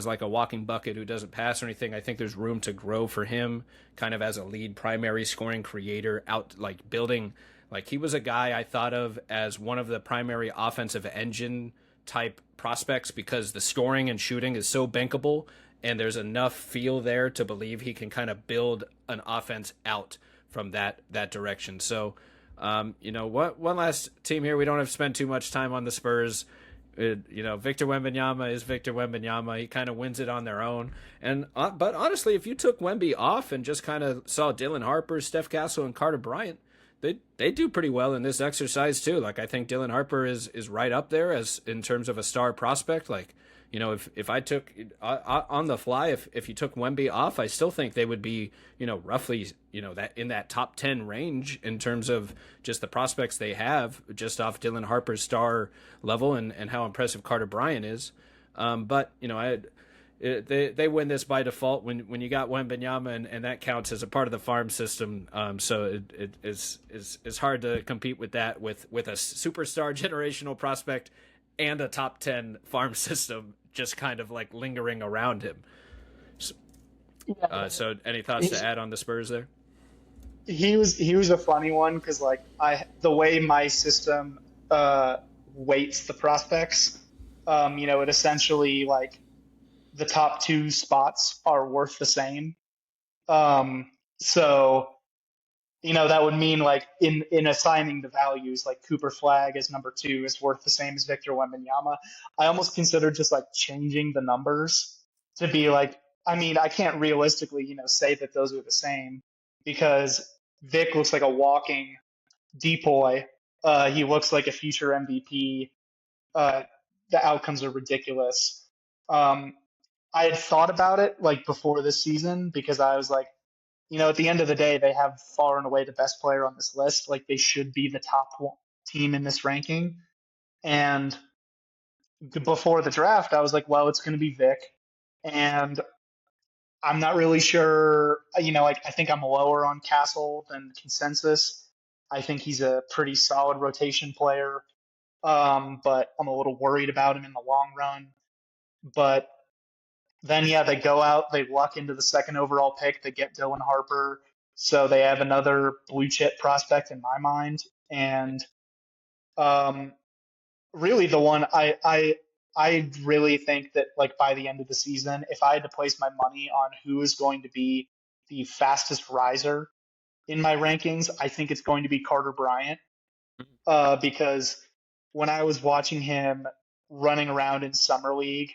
like a walking bucket who doesn't pass or anything. I think there's room to grow for him, kind of as a lead primary scoring creator, out like building. Like he was a guy I thought of as one of the primary offensive engine type prospects because the scoring and shooting is so bankable, and there's enough feel there to believe he can kind of build an offense out from that direction. So, what one last team here. We don't have to spend too much time on the Spurs. Victor Wembanyama is Victor Wembanyama. He kind of wins it on their own. And but honestly, if you took Wemby off and just kind of saw Dylan Harper, Steph Castle, and Carter Bryant, they do pretty well in this exercise too. Like I think Dylan Harper is right up there as in terms of a star prospect. Like if I took on the fly, if you took Wemby off, I still think they would be roughly that in that top 10 range in terms of just the prospects they have just off Dylan Harper's star level and how impressive Carter Bryant is. But they win this by default when you got Wembanyama and that counts as a part of the farm system. So it's hard to compete with that with a superstar generational prospect and a top 10 farm system just kind of like lingering around him. So any thoughts to add on the Spurs there? He was a funny one because like the way my system weights the prospects, it essentially like the top two spots are worth the same. So that would mean like in assigning the values, like Cooper Flag as number two is worth the same as Victor Wembanyama. I almost consider just like changing the numbers to be like, I mean, I can't realistically, say that those are the same because Vic looks like a walking decoy. He looks like a future MVP. The outcomes are ridiculous. I had thought about it like before this season because I was like, at the end of the day, they have far and away the best player on this list. Like they should be the top team in this ranking. And before the draft, I was like, well, it's going to be Vic. And I'm not really sure, like I think I'm lower on Castle than consensus. I think he's a pretty solid rotation player. But I'm a little worried about him in the long run. But then, yeah, they go out, they luck into the second overall pick, they get Dylan Harper. So they have another blue chip prospect in my mind. And really the one I really think that like by the end of the season, if I had to place my money on who is going to be the fastest riser in my rankings, I think it's going to be Carter Bryant. Because when I was watching him running around in summer league,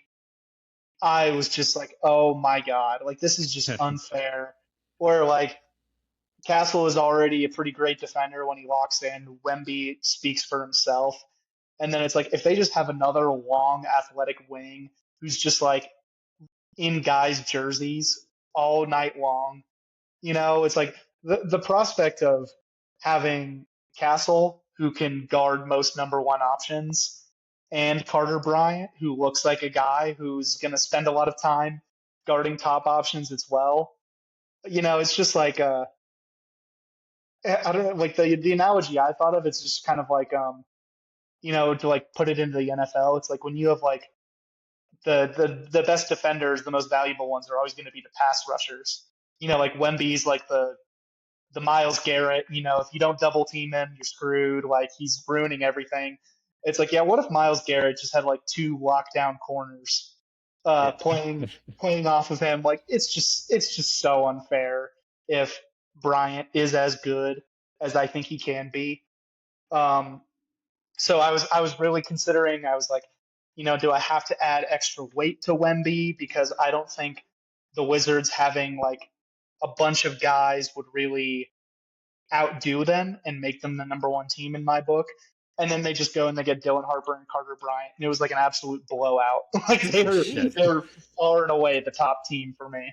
I was just like, oh my God, like this is just unfair. Where like Castle is already a pretty great defender when he locks in. Wemby speaks for himself. And then it's like if they just have another long athletic wing who's just like in guys' jerseys all night long, it's like the prospect of having Castle who can guard most number one options and Carter Bryant, who looks like a guy who's going to spend a lot of time guarding top options as well. It's just like I don't know, like the analogy I thought of. It's just kind of like to like put it into the NFL. It's like when you have like the best defenders, the most valuable ones are always going to be the pass rushers. Like Wemby's like the Myles Garrett. If you don't double team him, you're screwed. Like he's ruining everything. It's like, yeah, what if Myles Garrett just had like two lockdown corners playing off of him? Like it's just so unfair if Bryant is as good as I think he can be. So I was really considering, I was like, do I have to add extra weight to Wemby? Because I don't think the Wizards having like a bunch of guys would really outdo them and make them the number one team in my book. And then they just go and they get Dylan Harper and Carter Bryant. And it was like an absolute blowout. Like they were far and away the top team for me.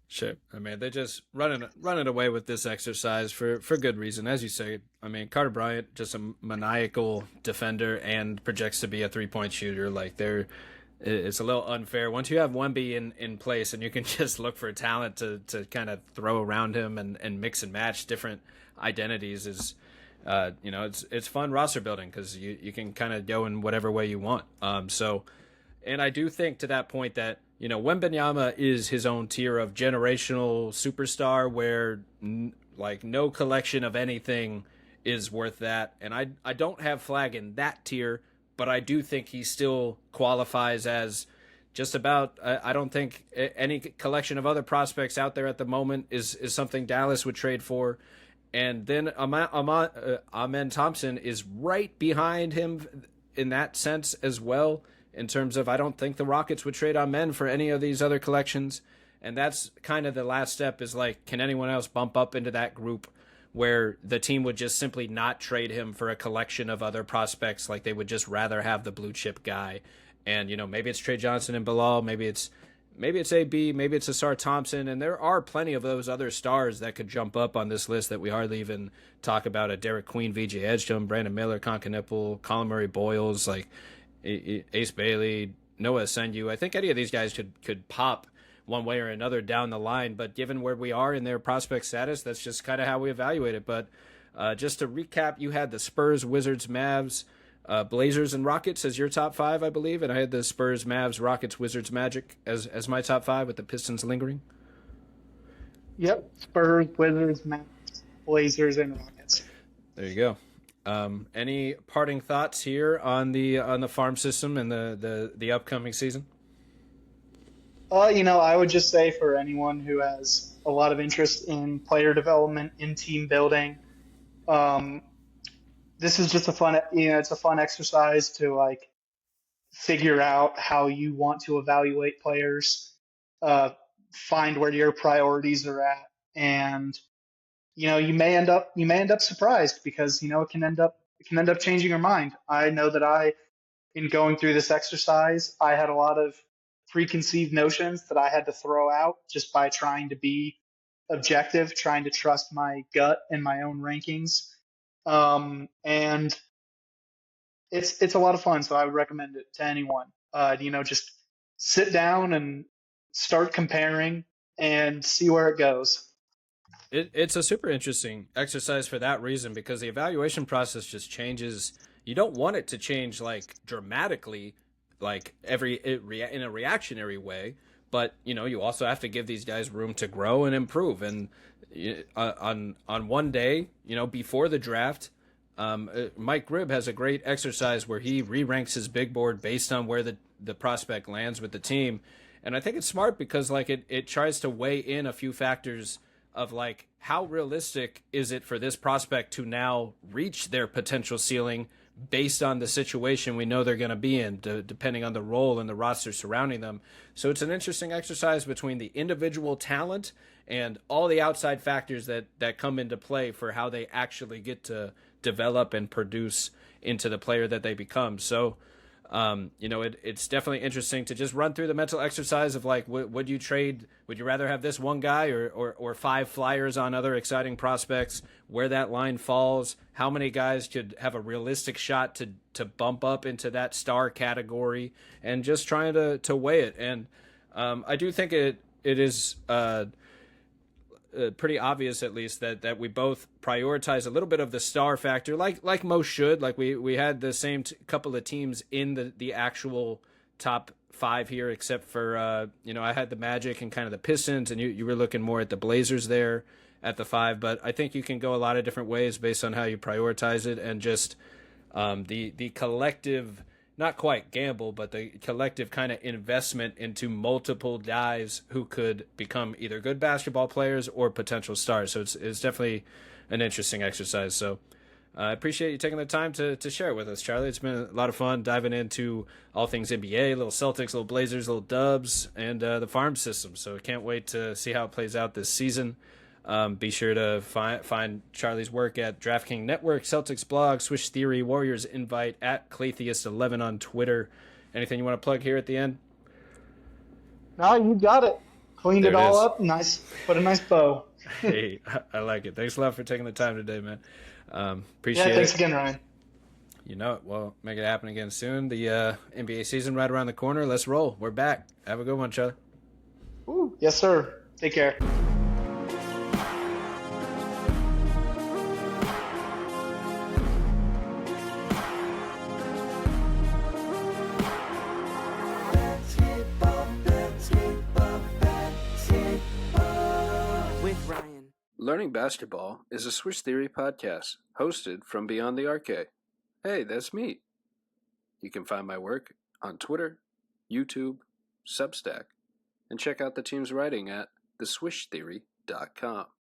Sure. I mean, they're just running away with this exercise for good reason, as you say. I mean, Carter Bryant, just a maniacal defender and projects to be a 3-point shooter. Like it's a little unfair once you have Wemby in place and you can just look for talent to kind of throw around him and mix and match different identities. Is it's fun roster building because you can kind of go in whatever way you want. And I do think to that point that, Wembanyama is his own tier of generational superstar where like no collection of anything is worth that. And I don't have Flag in that tier, but I do think he still qualifies as just about. I don't think any collection of other prospects out there at the moment is something Dallas would trade for. And then Amen Thompson is right behind him in that sense as well, in terms of I don't think the Rockets would trade Amen for any of these other collections. And that's kind of the last step is like, can anyone else bump up into that group where the team would just simply not trade him for a collection of other prospects? Like they would just rather have the blue chip guy. And, maybe it's Trey Johnson and Bilal, maybe it's AB, maybe it's Asar Thompson, and there are plenty of those other stars that could jump up on this list that we hardly even talk about. A Derek Queen, VJ Edgecombe, Brandon Miller, Conca Nipple, Colin Murray Boyles, like Ace Bailey, Noah Sengu. I think any of these guys could pop one way or another down the line, but given where we are in their prospect status, that's just kind of how we evaluate it. But just to recap, you had the Spurs, Wizards, Mavs, Blazers, and Rockets as your top five, I believe, and I had the Spurs, Mavs, Rockets, Wizards, Magic as my top five, with the Pistons lingering. Yep, Spurs, Wizards, Mavs, Blazers, and Rockets. There you go. Any parting thoughts here on the farm system and the upcoming season? I would just say for anyone who has a lot of interest in player development, in team building, this is just it's a fun exercise to like figure out how you want to evaluate players, find where your priorities are at, and you may end up surprised because it can end up changing your mind. I know that in going through this exercise, I had a lot of preconceived notions that I had to throw out just by trying to be objective, trying to trust my gut and my own rankings. And it's a lot of fun, so I would recommend it to anyone. Just sit down and start comparing and see where it goes. It's a super interesting exercise for that reason, because the evaluation process just changes. You don't want it to change like dramatically, like in a reactionary way, but you also have to give these guys room to grow and improve. And on one day, before the draft, Mike Gribb has a great exercise where he re-ranks his big board based on where the prospect lands with the team. And I think it's smart because like it tries to weigh in a few factors of like, how realistic is it for this prospect to now reach their potential ceiling based on the situation we know they're going to be in, depending on the role and the roster surrounding them. So it's an interesting exercise between the individual talent and all the outside factors that come into play for how they actually get to develop and produce into the player that they become. So, it's definitely interesting to just run through the mental exercise of like, would you rather have this one guy or 5 flyers on other exciting prospects, where that line falls, how many guys could have a realistic shot to bump up into that star category, and just trying to weigh it. And I do think it is pretty obvious, at least, that we both prioritize a little bit of the star factor, like most should. Like we had the same couple of teams in the actual top 5 here, except for I had the Magic and kind of the Pistons, and you were looking more at the Blazers there at the 5. But I think you can go a lot of different ways based on how you prioritize it, and just the collective, not quite gamble, but the collective kind of investment into multiple guys who could become either good basketball players or potential stars. So it's definitely an interesting exercise. So I appreciate you taking the time to share it with us, Charlie. It's been a lot of fun diving into all things NBA, little Celtics, little Blazers, little Dubs, and the farm system. So I can't wait to see how it plays out this season. Be sure to find Charlie's work at DraftKings Network, Celtics blog, Swish Theory, Warriors Invite, at Claytheist11 on Twitter. Anything you want to plug here at the end? No, you got it. Cleaned There it it all is. up. Nice. Put a nice bow. Hey, I like it. Thanks a lot for taking the time today, man. Yeah. Appreciate Thanks it. again, Ryan. You know it. Well, make it happen again soon. The NBA season right around the corner. Let's roll. We're back. Have a good one, Chuck. Ooh, yes, sir. Take care. With Ryan. Learning Basketball is a Swish Theory podcast hosted from Beyond the Arcade. Hey, that's me. You can find my work on Twitter, YouTube, Substack, and check out the team's writing at theswishtheory.com.